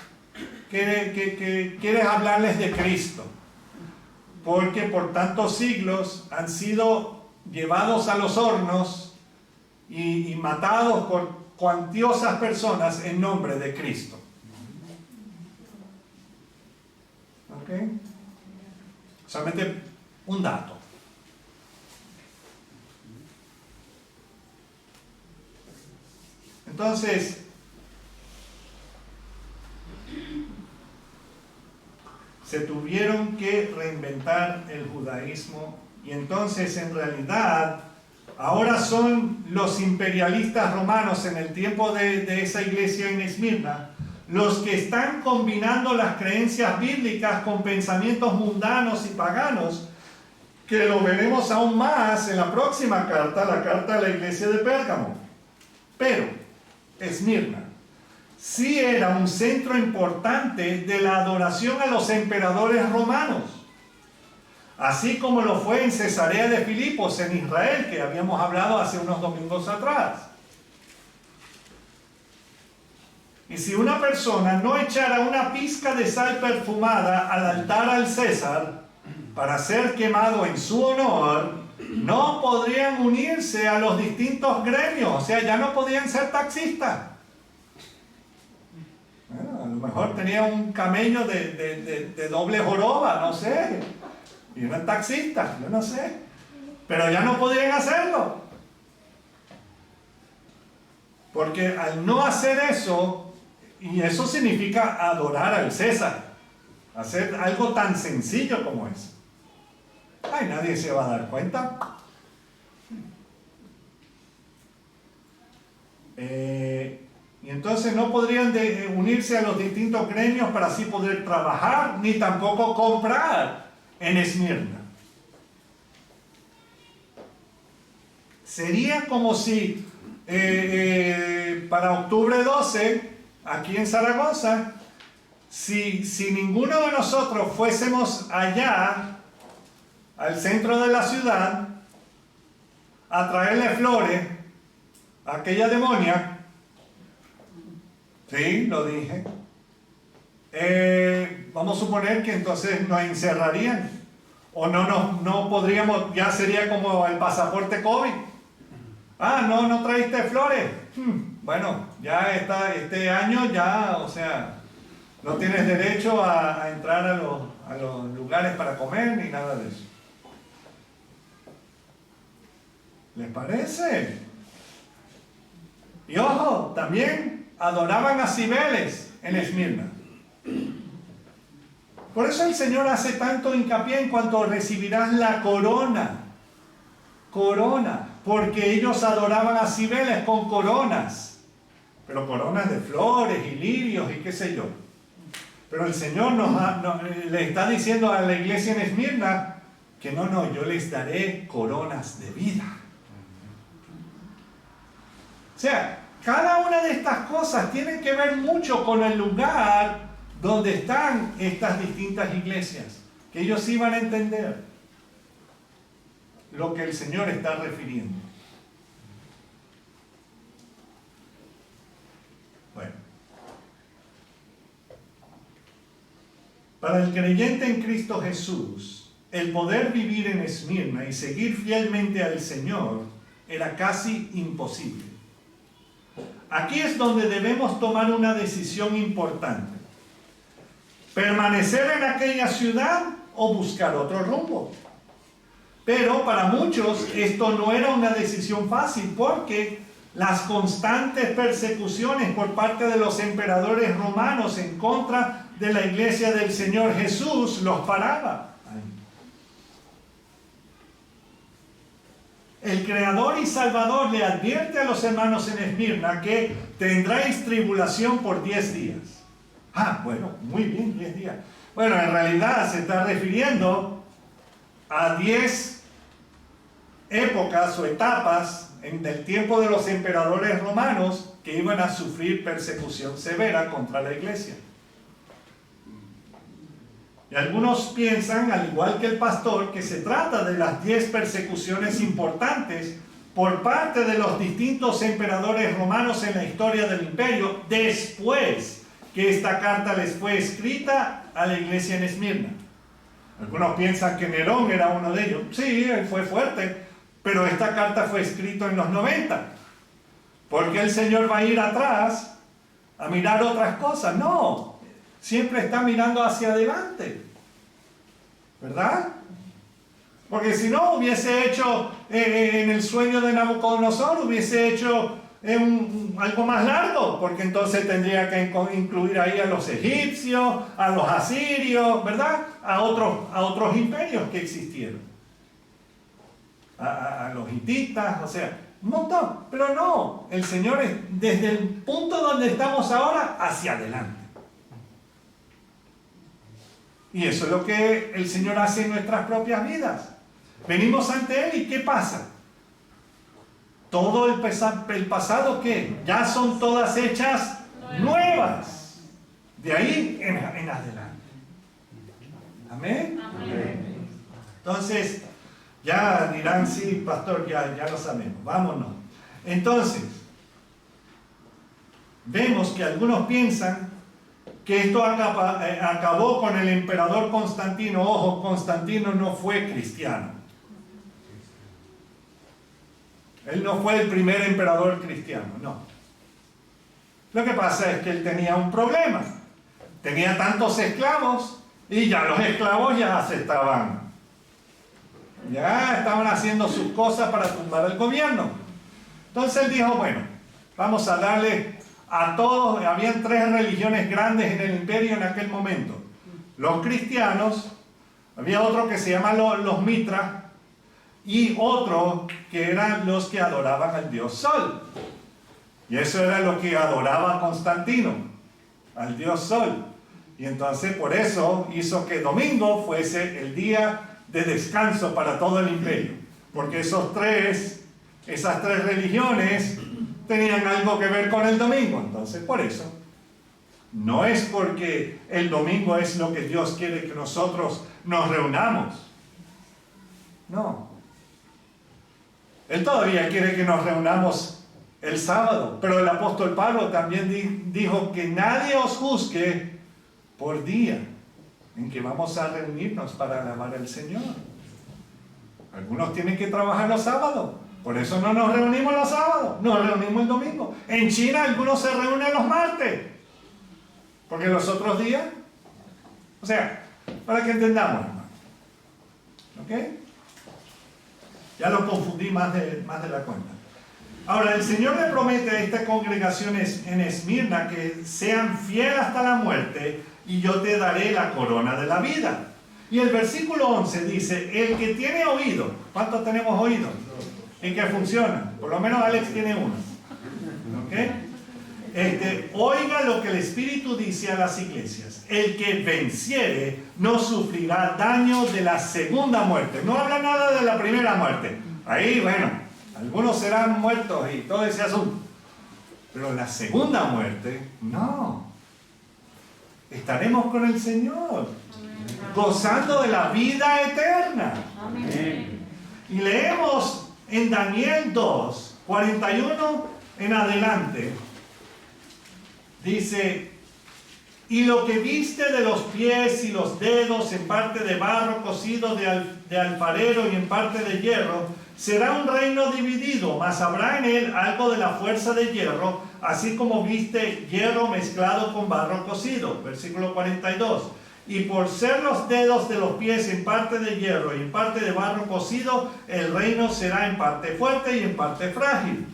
que quieres hablarles de Cristo, porque por tantos siglos han sido llevados a los hornos y matados por cuantiosas personas en nombre de Cristo. ¿Ok? Solamente un dato. Entonces, se tuvieron que reinventar el judaísmo y entonces en realidad ahora son los imperialistas romanos en el tiempo de esa iglesia en Esmirna los que están combinando las creencias bíblicas con pensamientos mundanos y paganos, que lo veremos aún más en la próxima carta, la carta de la iglesia de Pérgamo. Pero Esmirna sí era un centro importante de la adoración a los emperadores romanos, así como lo fue en Cesarea de Filipos, en Israel, que habíamos hablado hace unos domingos atrás. Y si una persona no echara una pizca de sal perfumada al altar al César para ser quemado en su honor, no podrían unirse a los distintos gremios, o sea, ya no podían ser taxistas. Bueno, a lo mejor tenía un camello de doble joroba, no sé, y eran taxistas, yo no sé, pero ya no podían hacerlo. Porque al no hacer eso, y eso significa adorar al César, hacer algo tan sencillo como eso, ay, nadie se va a dar cuenta. Y entonces no podrían unirse a los distintos gremios para así poder trabajar, ni tampoco comprar en Esmirna. Sería como si para octubre 12, aquí en Zaragoza, si ninguno de nosotros fuésemos allá, al centro de la ciudad, a traerle flores a aquella demonia, sí, lo dije, vamos a suponer que entonces nos encerrarían, o no podríamos, ya sería como el pasaporte COVID. Ah, no traíste flores. Bueno, ya este año ya, o sea, no tienes derecho a entrar a los lugares para comer ni nada de eso. ¿Les parece? Y ojo, también adoraban a Cibeles en Esmirna. Por eso el Señor hace tanto hincapié en cuanto recibirás la corona. Corona. Porque ellos adoraban a Cibeles con coronas. Pero coronas de flores y lirios y qué sé yo. Pero el Señor le está diciendo a la iglesia en Esmirna que no, yo les daré coronas de vida. O sea, cada una de estas cosas tiene que ver mucho con el lugar donde están estas distintas iglesias, que ellos iban a entender lo que el Señor está refiriendo. Bueno, para el creyente en Cristo Jesús, el poder vivir en Esmirna y seguir fielmente al Señor era casi imposible. Aquí es donde debemos tomar una decisión importante. Permanecer en aquella ciudad o buscar otro rumbo. Pero para muchos esto no era una decisión fácil porque las constantes persecuciones por parte de los emperadores romanos en contra de la iglesia del Señor Jesús los paraba. El Creador y Salvador le advierte a los hermanos en Esmirna que tendráis tribulación por 10 días. Ah, bueno, muy bien, 10 días. Bueno, en realidad se está refiriendo a 10 épocas o etapas en el tiempo de los emperadores romanos que iban a sufrir persecución severa contra la iglesia. Y algunos piensan, al igual que el pastor, que se trata de las 10 persecuciones importantes por parte de los distintos emperadores romanos en la historia del imperio después que esta carta les fue escrita a la iglesia en Esmirna. Algunos piensan que Nerón era uno de ellos. Sí, él fue fuerte, pero esta carta fue escrita en los 90. ¿Por qué el Señor va a ir atrás a mirar otras cosas? No, siempre está mirando hacia adelante, ¿verdad? Porque si no, hubiese hecho en el sueño de Nabucodonosor, hubiese hecho algo más largo, porque entonces tendría que incluir ahí a los egipcios, a los asirios, ¿verdad? A otros imperios que existieron. A los hititas, o sea, un montón. Pero no, el Señor es desde el punto donde estamos ahora hacia adelante. Y eso es lo que el Señor hace en nuestras propias vidas. Venimos ante Él y ¿qué pasa? Todo el pasado, ¿qué? Ya son todas hechas nuevas. De ahí en adelante. ¿Amén? Amén. Entonces, ya dirán, sí, pastor, ya lo sabemos. Vámonos. Entonces, vemos que algunos piensan que esto acabó con el emperador Constantino. Ojo, Constantino no fue cristiano. Él no fue el primer emperador cristiano, no. Lo que pasa es que él tenía un problema. Tenía tantos esclavos y ya los esclavos ya estaban haciendo sus cosas para tumbar el gobierno. Entonces él dijo, bueno, vamos a darle a todos. Habían 3 religiones grandes en el imperio en aquel momento. Los cristianos, había otro que se llama los mitras, y otro que eran los que adoraban al dios Sol. Y eso era lo que adoraba Constantino, al dios Sol. Y entonces por eso hizo que domingo fuese el día de descanso para todo el imperio. Porque esas 3 religiones tenían algo que ver con el domingo. Entonces por eso. No es porque el domingo es lo que Dios quiere que nosotros nos reunamos. No. Él todavía quiere que nos reunamos el sábado, pero el apóstol Pablo también dijo que nadie os juzgue por día en que vamos a reunirnos para alabar al Señor. Algunos tienen que trabajar los sábados, por eso no nos reunimos los sábados, nos reunimos el domingo. En China algunos se reúnen los martes, porque los otros días, o sea, para que entendamos, hermano. ¿Ok? Ya lo confundí más de la cuenta. Ahora, el Señor le promete a esta congregación en Esmirna que sean fieles hasta la muerte y yo te daré la corona de la vida. Y el versículo 11 dice, el que tiene oído, ¿cuántos tenemos oído? ¿En qué funciona? Por lo menos Alex tiene uno. ¿Ok? Oiga lo que el Espíritu dice a las iglesias. El que venciere no sufrirá daño de la segunda muerte. No habla nada de la primera muerte. Ahí, bueno, algunos serán muertos y todo ese asunto. Pero la segunda muerte, no. Estaremos con el Señor, gozando de la vida eterna. Amén. Y leemos en Daniel 2, 41 en adelante. Dice, y lo que viste de los pies y los dedos en parte de barro cocido de alfarero y en parte de hierro, será un reino dividido, mas habrá en él algo de la fuerza de hierro, así como viste hierro mezclado con barro cocido. Versículo 42. Y por ser los dedos de los pies en parte de hierro y en parte de barro cocido, el reino será en parte fuerte y en parte frágil.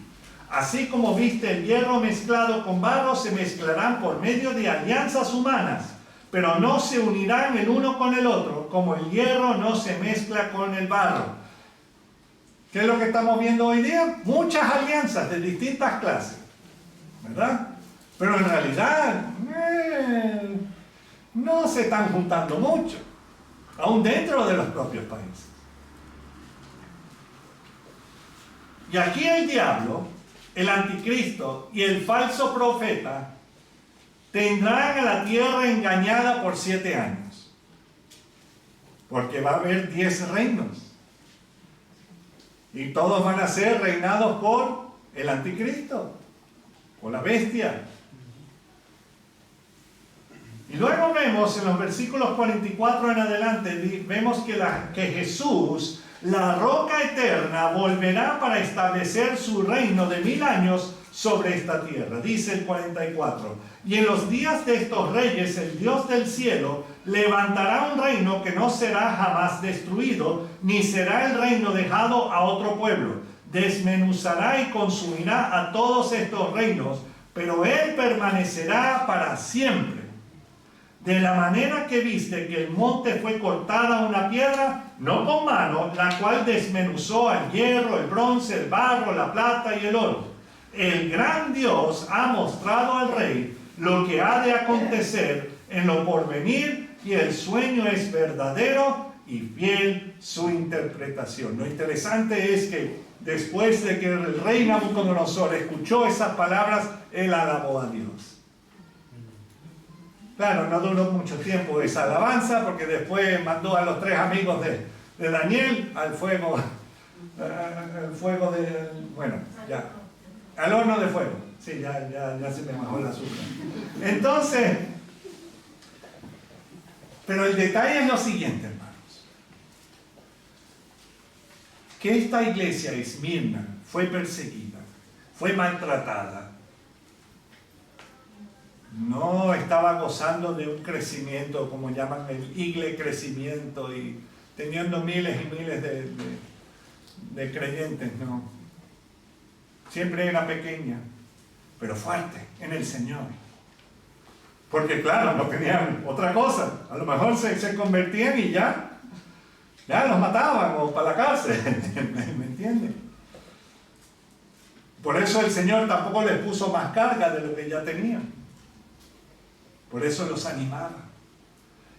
Así como viste el hierro mezclado con barro, se mezclarán por medio de alianzas humanas, pero no se unirán el uno con el otro, como el hierro no se mezcla con el barro. ¿Qué es lo que estamos viendo hoy día? Muchas alianzas de distintas clases, ¿verdad? Pero en realidad no se están juntando mucho, aún dentro de los propios países. Y aquí el diablo, el anticristo y el falso profeta tendrán a la tierra engañada por 7 años. Porque va a haber 10 reinos. Y todos van a ser reinados por el anticristo, por la bestia. Y luego vemos en los versículos 44 en adelante, vemos que Jesús, la roca eterna, volverá para establecer su reino de 1000 años sobre esta tierra. Dice el 44, y en los días de estos reyes, el Dios del cielo levantará un reino que no será jamás destruido, ni será el reino dejado a otro pueblo. Desmenuzará y consumirá a todos estos reinos, pero él permanecerá para siempre. De la manera que viste que el monte fue cortada una piedra, no con mano, la cual desmenuzó el hierro, el bronce, el barro, la plata y el oro. El gran Dios ha mostrado al rey lo que ha de acontecer en lo porvenir, y el sueño es verdadero y fiel su interpretación. Lo interesante es que después de que el rey Nabucodonosor escuchó esas palabras, él alabó a Dios. Claro, no duró mucho tiempo esa alabanza, porque después mandó a los 3 amigos de Daniel al fuego, al horno de fuego. Sí, ya se me bajó el azúcar. Entonces, pero el detalle es lo siguiente, hermanos. Que esta iglesia, Esmirna, fue perseguida, fue maltratada. No estaba gozando de un crecimiento, como llaman el igle crecimiento, y teniendo miles y miles de creyentes, no. Siempre era pequeña, pero fuerte en el Señor. Porque claro, no tenían otra cosa. A lo mejor se convertían y ya los mataban o para la cárcel. ¿Me entienden? Por eso el Señor tampoco les puso más carga de lo que ya tenían. Por eso los animaba.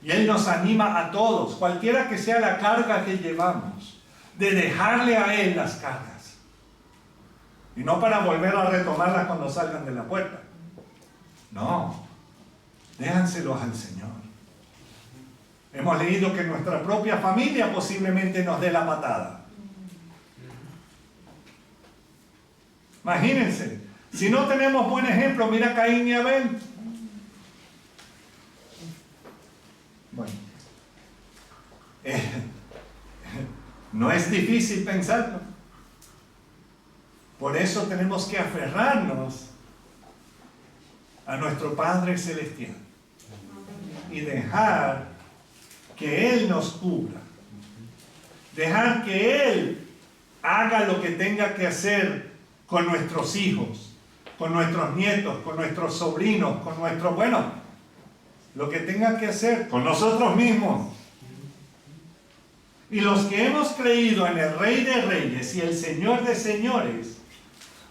Y Él nos anima a todos, cualquiera que sea la carga que llevamos, de dejarle a Él las cargas. Y no para volver a retomarlas cuando salgan de la puerta. No, déjanselos al Señor. Hemos leído que nuestra propia familia posiblemente nos dé la patada. Imagínense, si no tenemos buen ejemplo, mira Caín y Abel. Bueno, no es difícil pensarlo. Por eso tenemos que aferrarnos a nuestro Padre Celestial y dejar que Él nos cubra. Dejar que Él haga lo que tenga que hacer con nuestros hijos, con nuestros nietos, con nuestros sobrinos, con nuestros, lo que tenga que hacer con nosotros mismos. Y los que hemos creído en el Rey de Reyes y el Señor de Señores,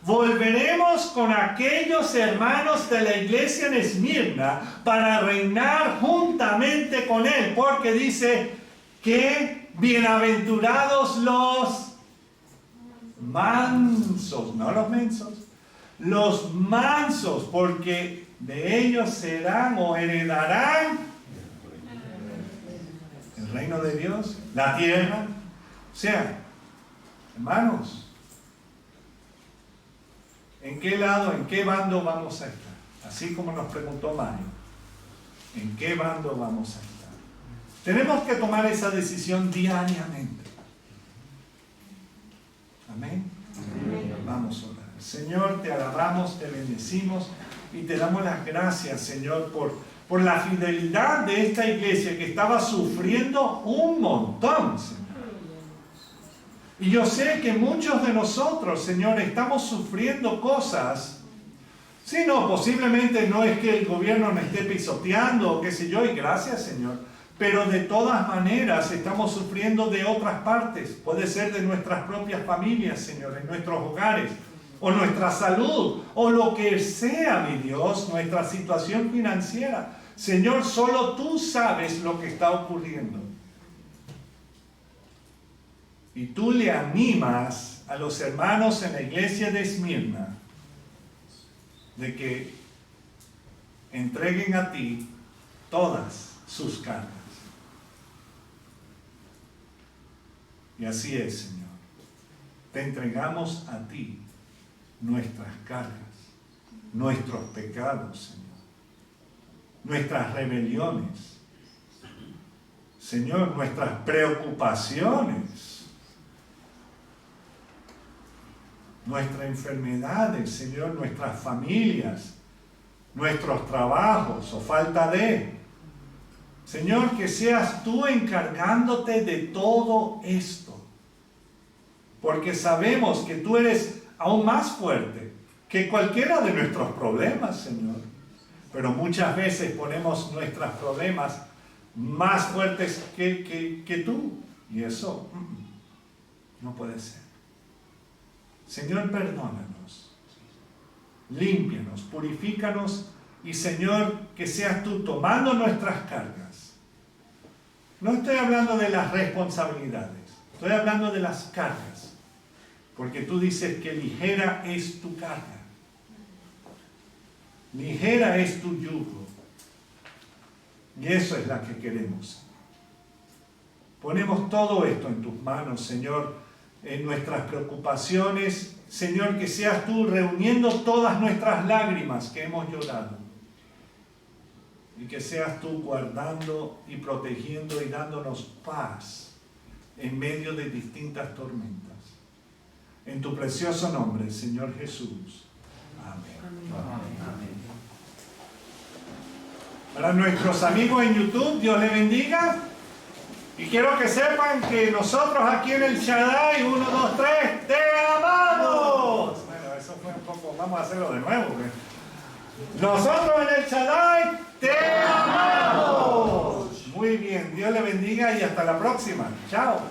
volveremos con aquellos hermanos de la iglesia en Esmirna para reinar juntamente con Él, porque dice que bienaventurados los mansos, no los mensos, los mansos, porque de ellos serán o heredarán el reino de Dios, la tierra. O sea, hermanos, ¿en qué lado, en qué bando vamos a estar? Así como nos preguntó Mario, ¿en qué bando vamos a estar? Tenemos que tomar esa decisión diariamente. Amén. Amén. Vamos a orar. Señor, te alabamos, te bendecimos y te damos las gracias, Señor, por la fidelidad de esta iglesia que estaba sufriendo un montón, Señor. Y yo sé que muchos de nosotros, Señor, estamos sufriendo cosas. Sí, no, posiblemente no es que el gobierno nos esté pisoteando o qué sé yo, y gracias, Señor. Pero de todas maneras estamos sufriendo de otras partes. Puede ser de nuestras propias familias, Señor, en nuestros hogares, o nuestra salud, o lo que sea, mi Dios, nuestra situación financiera. Señor, solo tú sabes lo que está ocurriendo. Y tú le animas a los hermanos en la iglesia de Esmirna de que entreguen a ti todas sus cargas. Y así es, Señor. Te entregamos a ti nuestras cargas, nuestros pecados, Señor, nuestras rebeliones, Señor, nuestras preocupaciones, nuestras enfermedades, Señor, nuestras familias, nuestros trabajos o falta de. Señor, que seas tú encargándote de todo esto, porque sabemos que tú eres aún más fuerte que cualquiera de nuestros problemas, Señor. Pero muchas veces ponemos nuestros problemas más fuertes que tú, y eso no puede ser. Señor, perdónanos, límpianos, purifícanos, y Señor, que seas tú tomando nuestras cargas. No estoy hablando de las responsabilidades, estoy hablando de las cargas, porque tú dices que ligera es tu carga, ligera es tu yugo, y eso es la que queremos. Ponemos todo esto en tus manos, Señor, en nuestras preocupaciones, Señor, que seas tú reuniendo todas nuestras lágrimas que hemos llorado. Y que seas tú guardando y protegiendo y dándonos paz en medio de distintas tormentas. En tu precioso nombre, Señor Jesús. Amén. Amén. Para nuestros amigos en YouTube, Dios les bendiga. Y quiero que sepan que nosotros aquí en el Shaddai, 1, 2, 3, ¡te amamos! Bueno, eso fue un poco, vamos a hacerlo de nuevo. Nosotros en el Shaddai, ¡te amamos! Muy bien, Dios le bendiga y hasta la próxima. Chao.